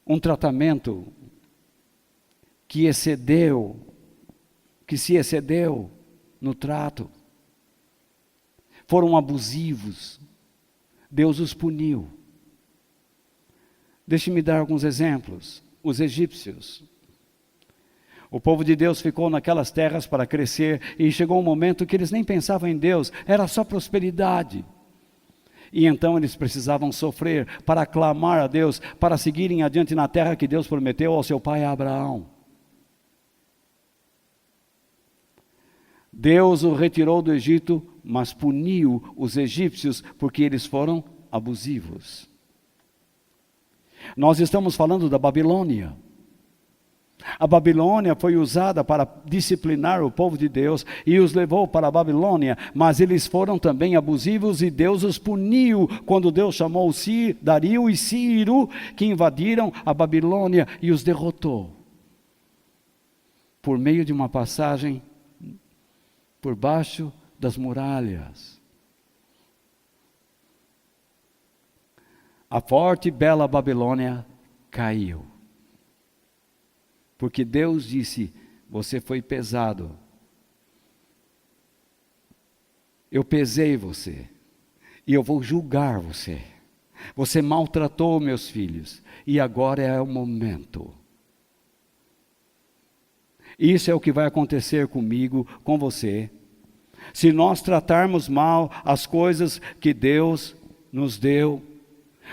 um tratamento que se excedeu no trato, foram abusivos, Deus os puniu. Deixe-me dar alguns exemplos. Os egípcios. O povo de Deus ficou naquelas terras para crescer e chegou um momento que eles nem pensavam em Deus, era só prosperidade. E então eles precisavam sofrer para clamar a Deus, para seguirem adiante na terra que Deus prometeu ao seu pai Abraão. Deus o retirou do Egito, mas puniu os egípcios porque eles foram abusivos. Nós estamos falando da Babilônia. A Babilônia foi usada para disciplinar o povo de Deus e os levou para a Babilônia, mas eles foram também abusivos e Deus os puniu quando Deus chamou Dario e Ciro, que invadiram a Babilônia e os derrotou. Por meio de uma passagem por baixo das muralhas. A forte e bela Babilônia caiu. Porque Deus disse, você foi pesado. Eu pesei você. E eu vou julgar você. Você maltratou meus filhos. E agora é o momento. Isso é o que vai acontecer comigo, com você. Se nós tratarmos mal as coisas que Deus nos deu,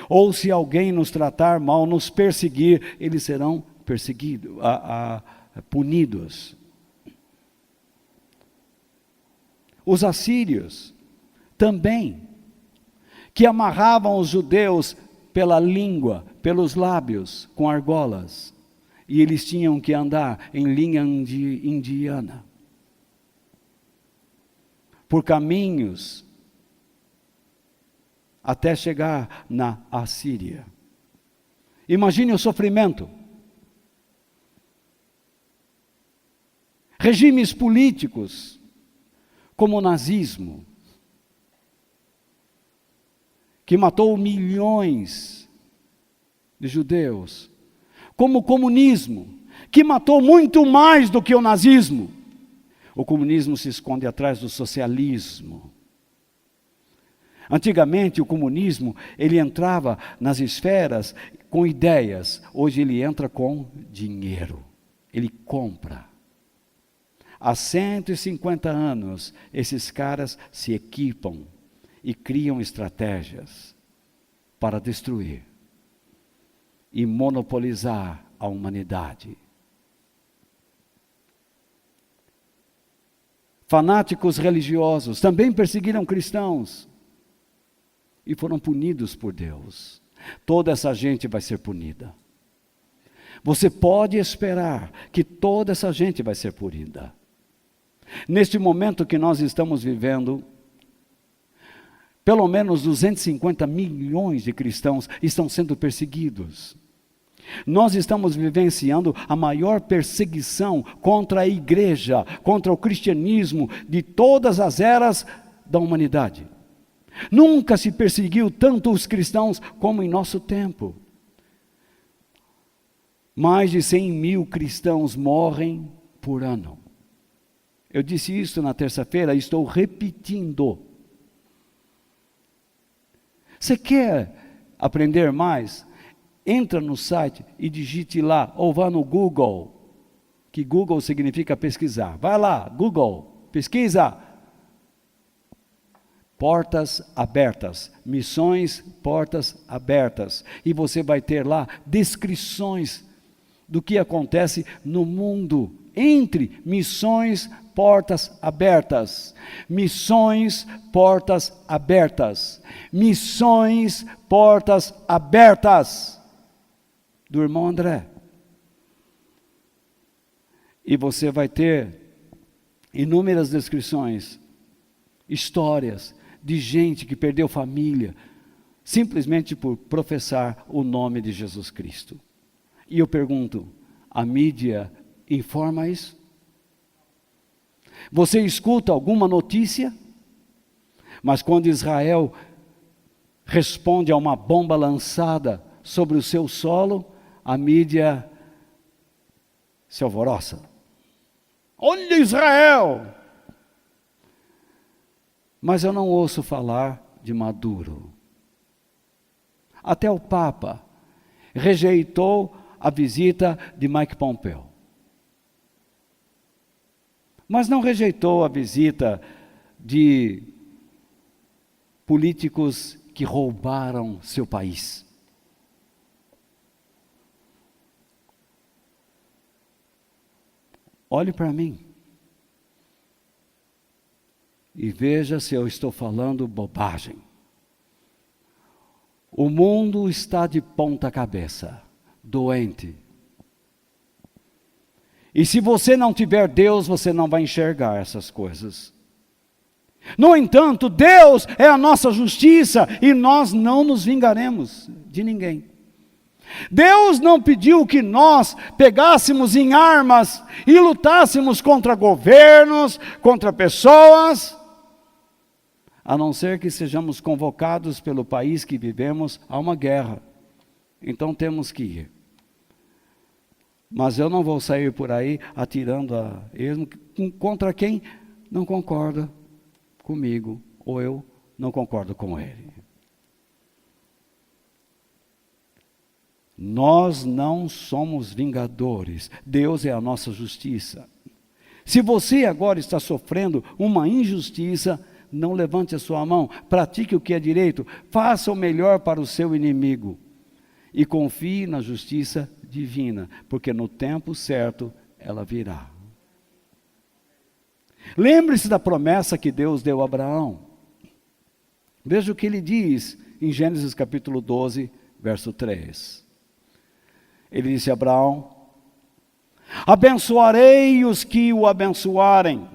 ou se alguém nos tratar mal, nos perseguir, eles serão perseguidos, punidos. Os assírios também, que amarravam os judeus pela língua, pelos lábios, com argolas. E eles tinham que andar em linha indiana. Por caminhos, até chegar na Assíria. Imagine o sofrimento. Regimes políticos, como o nazismo, que matou milhões de judeus, como o comunismo, que matou muito mais do que o nazismo. O comunismo se esconde atrás do socialismo. Antigamente o comunismo, ele entrava nas esferas com ideias, hoje ele entra com dinheiro, ele compra. Há 150 anos, esses caras se equipam e criam estratégias para destruir e monopolizar a humanidade. Fanáticos religiosos também perseguiram cristãos e foram punidos por Deus. Toda essa gente vai ser punida. Você pode esperar que toda essa gente vai ser punida. Neste momento que nós estamos vivendo, pelo menos 250 milhões de cristãos estão sendo perseguidos. Nós estamos vivenciando a maior perseguição contra a igreja, contra o cristianismo de todas as eras da humanidade. Nunca se perseguiu tanto os cristãos como em nosso tempo. Mais de 100 mil cristãos morrem por ano. Eu disse isso na terça-feira e estou repetindo. Você quer aprender mais? Entra no site e digite lá, ou vá no Google, que Google significa pesquisar. Vai lá, Google, pesquisa. Portas abertas, missões, portas abertas. E você vai ter lá descrições do que acontece no mundo, entre missões, portas abertas, missões, portas abertas, missões, portas abertas, do irmão André. E você vai ter inúmeras descrições, histórias de gente que perdeu família, simplesmente por professar o nome de Jesus Cristo. E eu pergunto, a mídia informa isso? Você escuta alguma notícia? Mas quando Israel responde a uma bomba lançada sobre o seu solo, a mídia se alvoroça. Olha Israel! Mas eu não ouço falar de Maduro. Até o Papa, rejeitou a visita de Mike Pompeo. Mas não rejeitou a visita de políticos que roubaram seu país. Olhe para mim e veja se eu estou falando bobagem. O mundo está de ponta cabeça, doente. E se você não tiver Deus, você não vai enxergar essas coisas. No entanto, Deus é a nossa justiça e nós não nos vingaremos de ninguém. Deus não pediu que nós pegássemos em armas e lutássemos contra governos, contra pessoas, a não ser que sejamos convocados pelo país que vivemos a uma guerra. Então temos que ir. Mas eu não vou sair por aí atirando a esmo contra quem não concorda comigo, ou eu não concordo com ele. Nós não somos vingadores. Deus é a nossa justiça. Se você agora está sofrendo uma injustiça, não levante a sua mão, pratique o que é direito, faça o melhor para o seu inimigo e confie na justiça divina, porque no tempo certo ela virá. Lembre-se da promessa que Deus deu a Abraão. Veja o que ele diz em Gênesis capítulo 12, verso 3. Ele disse a Abraão: abençoarei os que o abençoarem,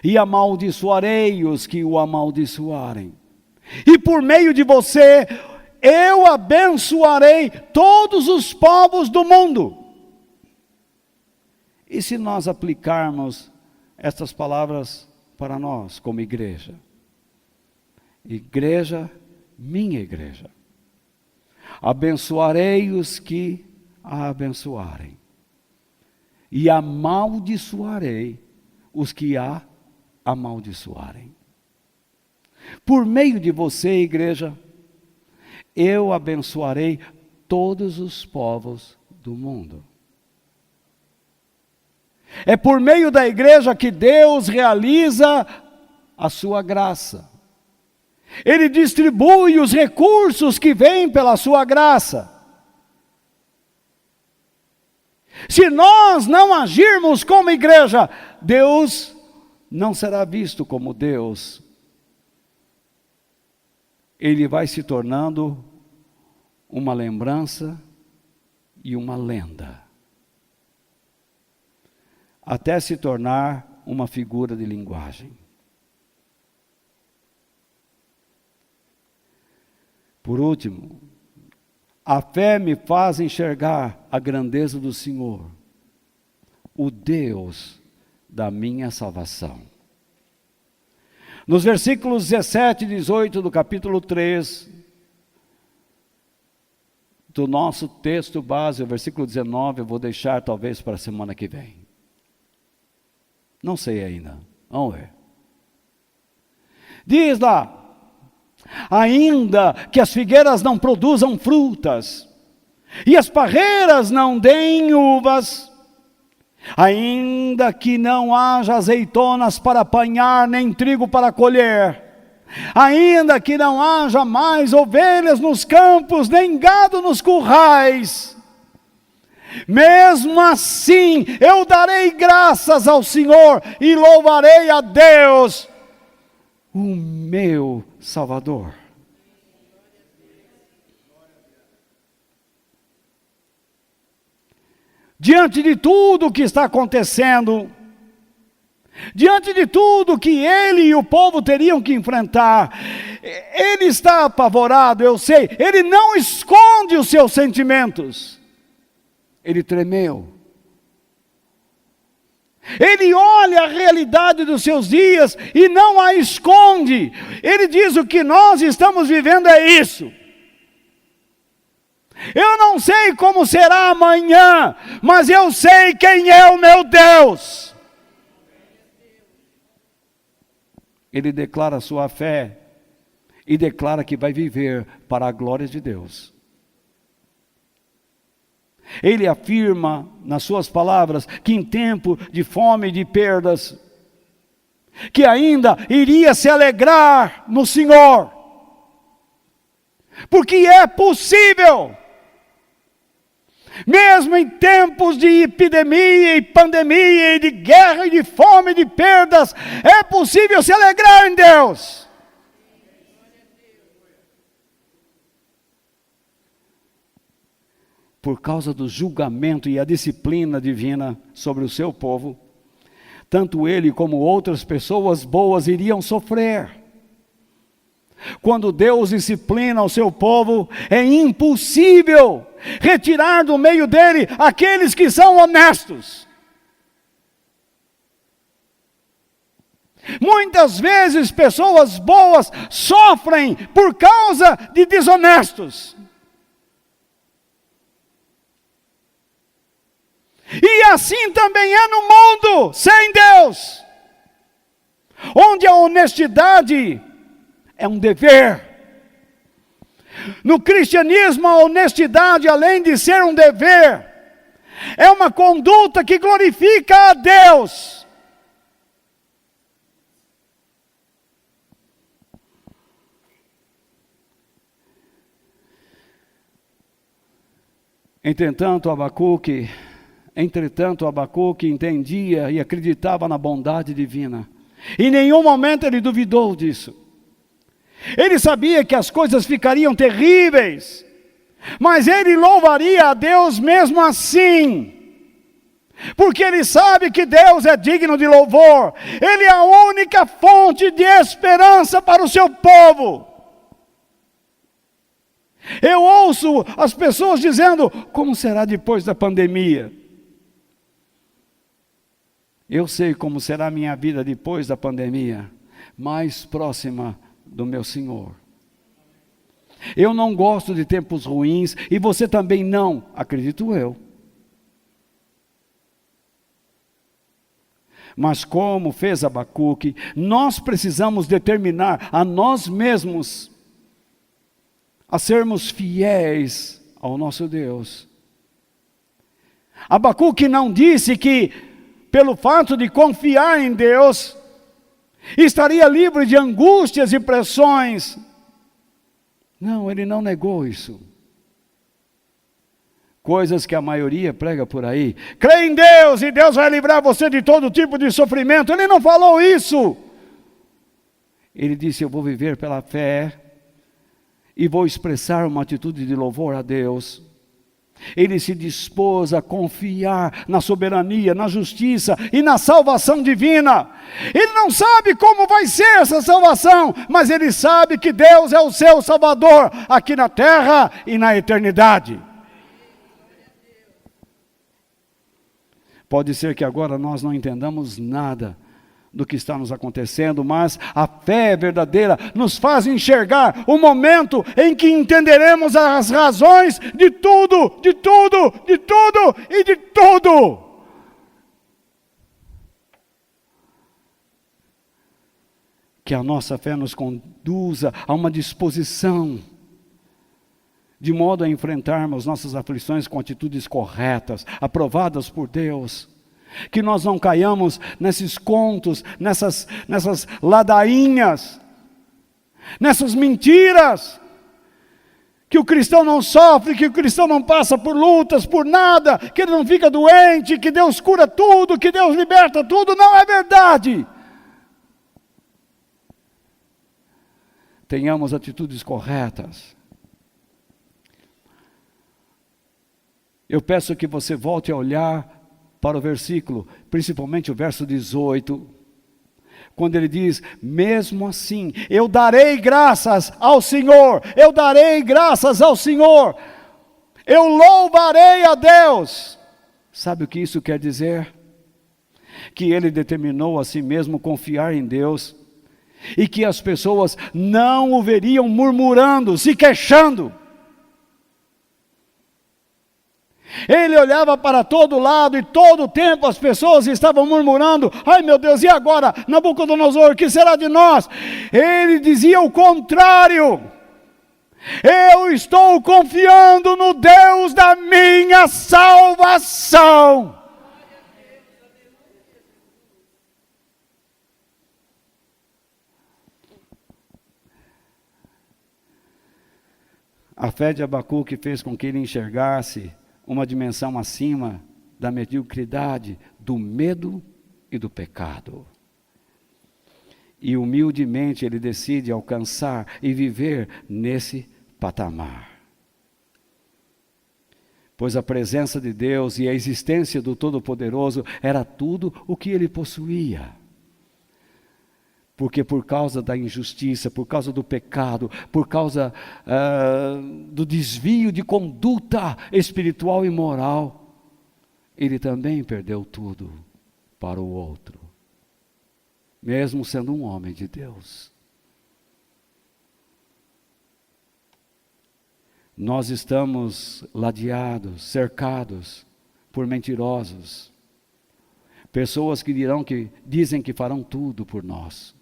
e amaldiçoarei os que o amaldiçoarem. E por meio de você, eu abençoarei todos os povos do mundo. E se nós aplicarmos estas palavras para nós, como igreja? Igreja, minha igreja. Abençoarei os que a abençoarem, e amaldiçoarei os que a amaldiçoarem. Por meio de você, igreja, eu abençoarei todos os povos do mundo. É por meio da igreja que Deus realiza a sua graça. Ele distribui os recursos que vêm pela sua graça. Se nós não agirmos como igreja, Deus não será visto como Deus. Ele vai se tornando uma lembrança e uma lenda, até se tornar uma figura de linguagem. Por último, a fé me faz enxergar a grandeza do Senhor, o Deus da minha salvação. Nos versículos 17 e 18 do capítulo 3, do nosso texto base, o versículo 19, eu vou deixar talvez para a semana que vem. Não sei ainda, vamos ver. Diz lá: ainda que as figueiras não produzam frutas, e as parreiras não deem uvas, ainda que não haja azeitonas para apanhar, nem trigo para colher, ainda que não haja mais ovelhas nos campos, nem gado nos currais, mesmo assim eu darei graças ao Senhor e louvarei a Deus, o meu Salvador. Diante de tudo o que está acontecendo, diante de tudo que ele e o povo teriam que enfrentar, ele está apavorado, eu sei. Ele não esconde os seus sentimentos. Ele tremeu. Ele olha a realidade dos seus dias e não a esconde. Ele diz: o que nós estamos vivendo é isso. Eu não sei como será amanhã, mas eu sei quem é o meu Deus. Ele declara a sua fé e declara que vai viver para a glória de Deus. Ele afirma nas suas palavras que em tempo de fome e de perdas, que ainda iria se alegrar no Senhor, porque é possível, mesmo em tempos de epidemia e pandemia, e de guerra e de fome e de perdas, é possível se alegrar em Deus. Por causa do julgamento e a disciplina divina sobre o seu povo, tanto ele como outras pessoas boas iriam sofrer. Quando Deus disciplina o seu povo, é impossível retirar do meio dele aqueles que são honestos. Muitas vezes pessoas boas sofrem por causa de desonestos. E assim também é no mundo sem Deus, onde a honestidade é um dever. No cristianismo, a honestidade, além de ser um dever, é uma conduta que glorifica a Deus. Entretanto, Abacuque entendia e acreditava na bondade divina. Em nenhum momento ele duvidou disso. Ele sabia que as coisas ficariam terríveis, mas ele louvaria a Deus mesmo assim, porque ele sabe que Deus é digno de louvor. Ele é a única fonte de esperança para o seu povo. Eu ouço as pessoas dizendo: como será depois da pandemia? Eu sei como será a minha vida depois da pandemia, mais próxima do meu Senhor. Eu não gosto de tempos ruins, e você também não, acredito eu. Mas como fez Abacuque, nós precisamos determinar a nós mesmos a sermos fiéis ao nosso Deus. Abacuque não disse que, pelo fato de confiar em Deus, estaria livre de angústias e pressões. Não, ele não negou isso. Coisas que a maioria prega por aí. Crê em Deus e Deus vai livrar você de todo tipo de sofrimento. Ele não falou isso. Ele disse: eu vou viver pela fé e vou expressar uma atitude de louvor a Deus. Ele se dispôs a confiar na soberania, na justiça e na salvação divina. Ele não sabe como vai ser essa salvação, mas ele sabe que Deus é o seu Salvador aqui na terra e na eternidade. Pode ser que agora nós não entendamos nada do que está nos acontecendo, mas a fé verdadeira nos faz enxergar o momento em que entenderemos as razões de tudo, de tudo, de tudo e de tudo. Que a nossa fé nos conduza a uma disposição, de modo a enfrentarmos nossas aflições com atitudes corretas, aprovadas por Deus. Que nós não caiamos nesses contos, nessas ladainhas, nessas mentiras, que o cristão não sofre, que o cristão não passa por lutas, por nada, que ele não fica doente, que Deus cura tudo, que Deus liberta tudo. Não é verdade. Tenhamos atitudes corretas. Eu peço que você volte a olhar para o versículo, principalmente o verso 18, quando ele diz: mesmo assim, eu darei graças ao Senhor, eu darei graças ao Senhor, eu louvarei a Deus. Sabe o que isso quer dizer? Que ele determinou a si mesmo confiar em Deus, e que as pessoas não o veriam murmurando, se queixando. Ele olhava para todo lado e todo o tempo as pessoas estavam murmurando: ai meu Deus, e agora, Nabucodonosor, o que será de nós? Ele dizia o contrário. Eu estou confiando no Deus da minha salvação. A fé de Abacuque fez com que ele enxergasse uma dimensão acima da mediocridade, do medo e do pecado. E humildemente ele decide alcançar e viver nesse patamar. Pois a presença de Deus e a existência do Todo-Poderoso era tudo o que ele possuía. Porque por causa da injustiça, por causa do pecado, por causa do desvio de conduta espiritual e moral, ele também perdeu tudo para o outro, mesmo sendo um homem de Deus. Nós estamos ladeados, cercados por mentirosos, pessoas que dizem que farão tudo por nós.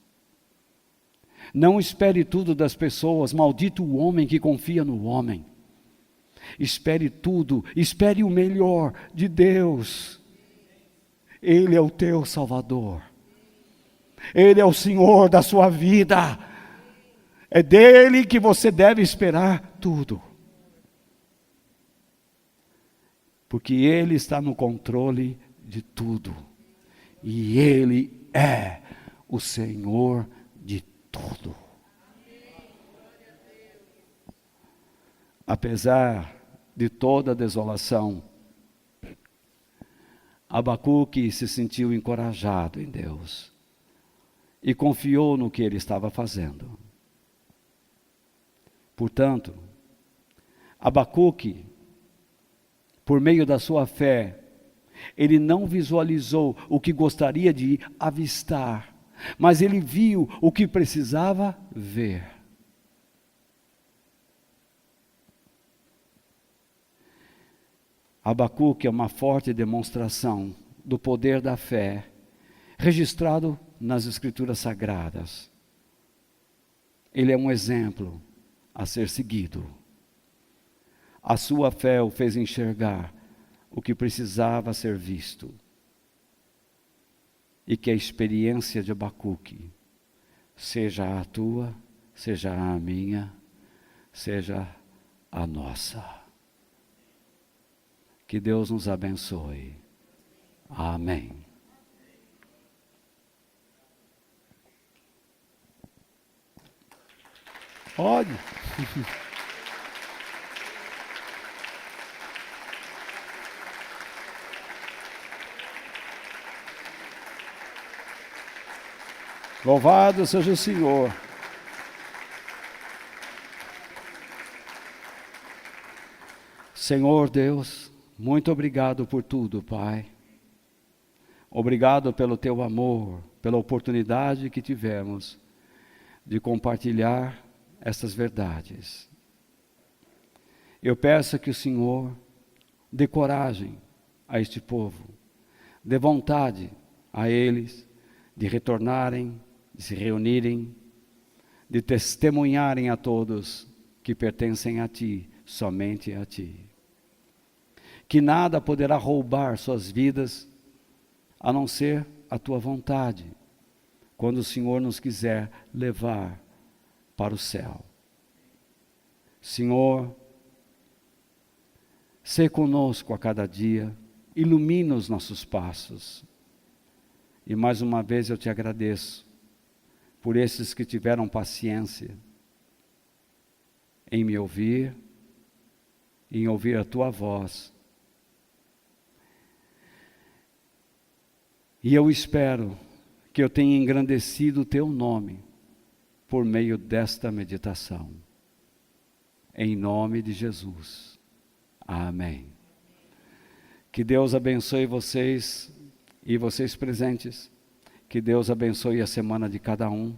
Não espere tudo das pessoas, maldito o homem que confia no homem. Espere tudo, espere o melhor de Deus. Ele é o teu Salvador. Ele é o Senhor da sua vida. É dele que você deve esperar tudo. Porque ele está no controle de tudo. E ele é o Senhor de tudo. Apesar de toda a desolação, Abacuque se sentiu encorajado em Deus e confiou no que ele estava fazendo. Portanto, Abacuque, por meio da sua fé, ele não visualizou o que gostaria de avistar, mas ele viu o que precisava ver. Abacuque é uma forte demonstração do poder da fé, registrado nas Escrituras Sagradas. Ele é um exemplo a ser seguido. A sua fé o fez enxergar o que precisava ser visto. E que a experiência de Abacuque seja a tua, seja a minha, seja a nossa. Que Deus nos abençoe. Amém. Pode. Louvado seja o Senhor. Senhor Deus, muito obrigado por tudo, Pai. Obrigado pelo teu amor, pela oportunidade que tivemos de compartilhar essas verdades. Eu peço que o Senhor dê coragem a este povo, dê vontade a eles de retornarem, de se reunirem, de testemunharem a todos que pertencem a Ti, somente a Ti. Que nada poderá roubar suas vidas, a não ser a Tua vontade, quando o Senhor nos quiser levar para o céu. Senhor, sê conosco a cada dia, ilumina os nossos passos. E mais uma vez eu te agradeço por esses que tiveram paciência em me ouvir, em ouvir a Tua voz. E eu espero que eu tenha engrandecido o Teu nome por meio desta meditação. Em nome de Jesus. Amém. Que Deus abençoe vocês e vocês presentes. Que Deus abençoe a semana de cada um.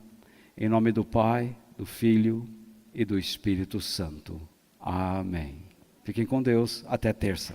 Em nome do Pai, do Filho e do Espírito Santo. Amém. Fiquem com Deus. Até terça.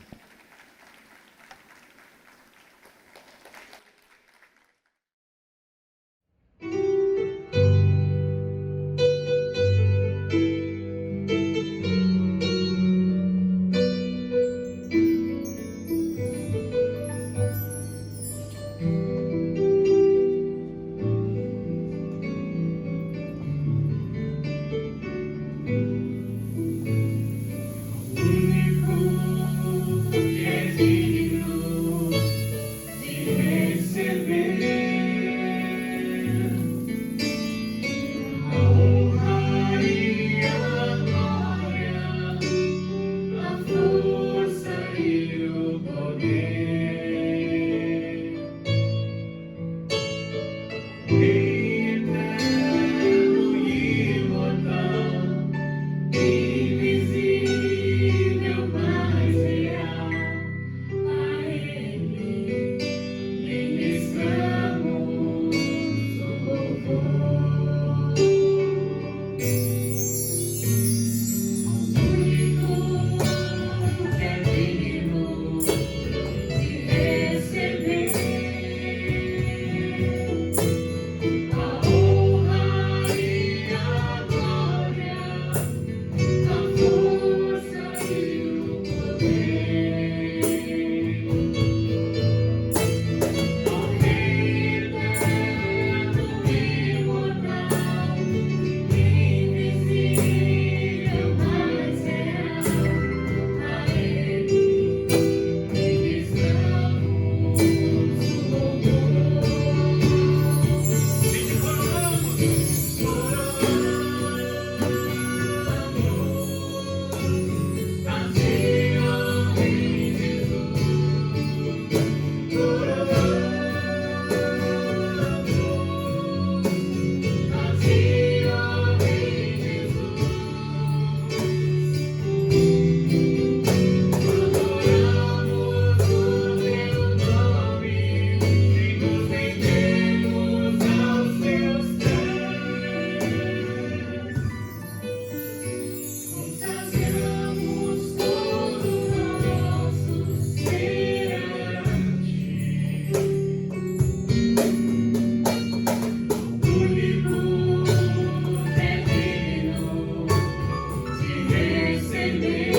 Ele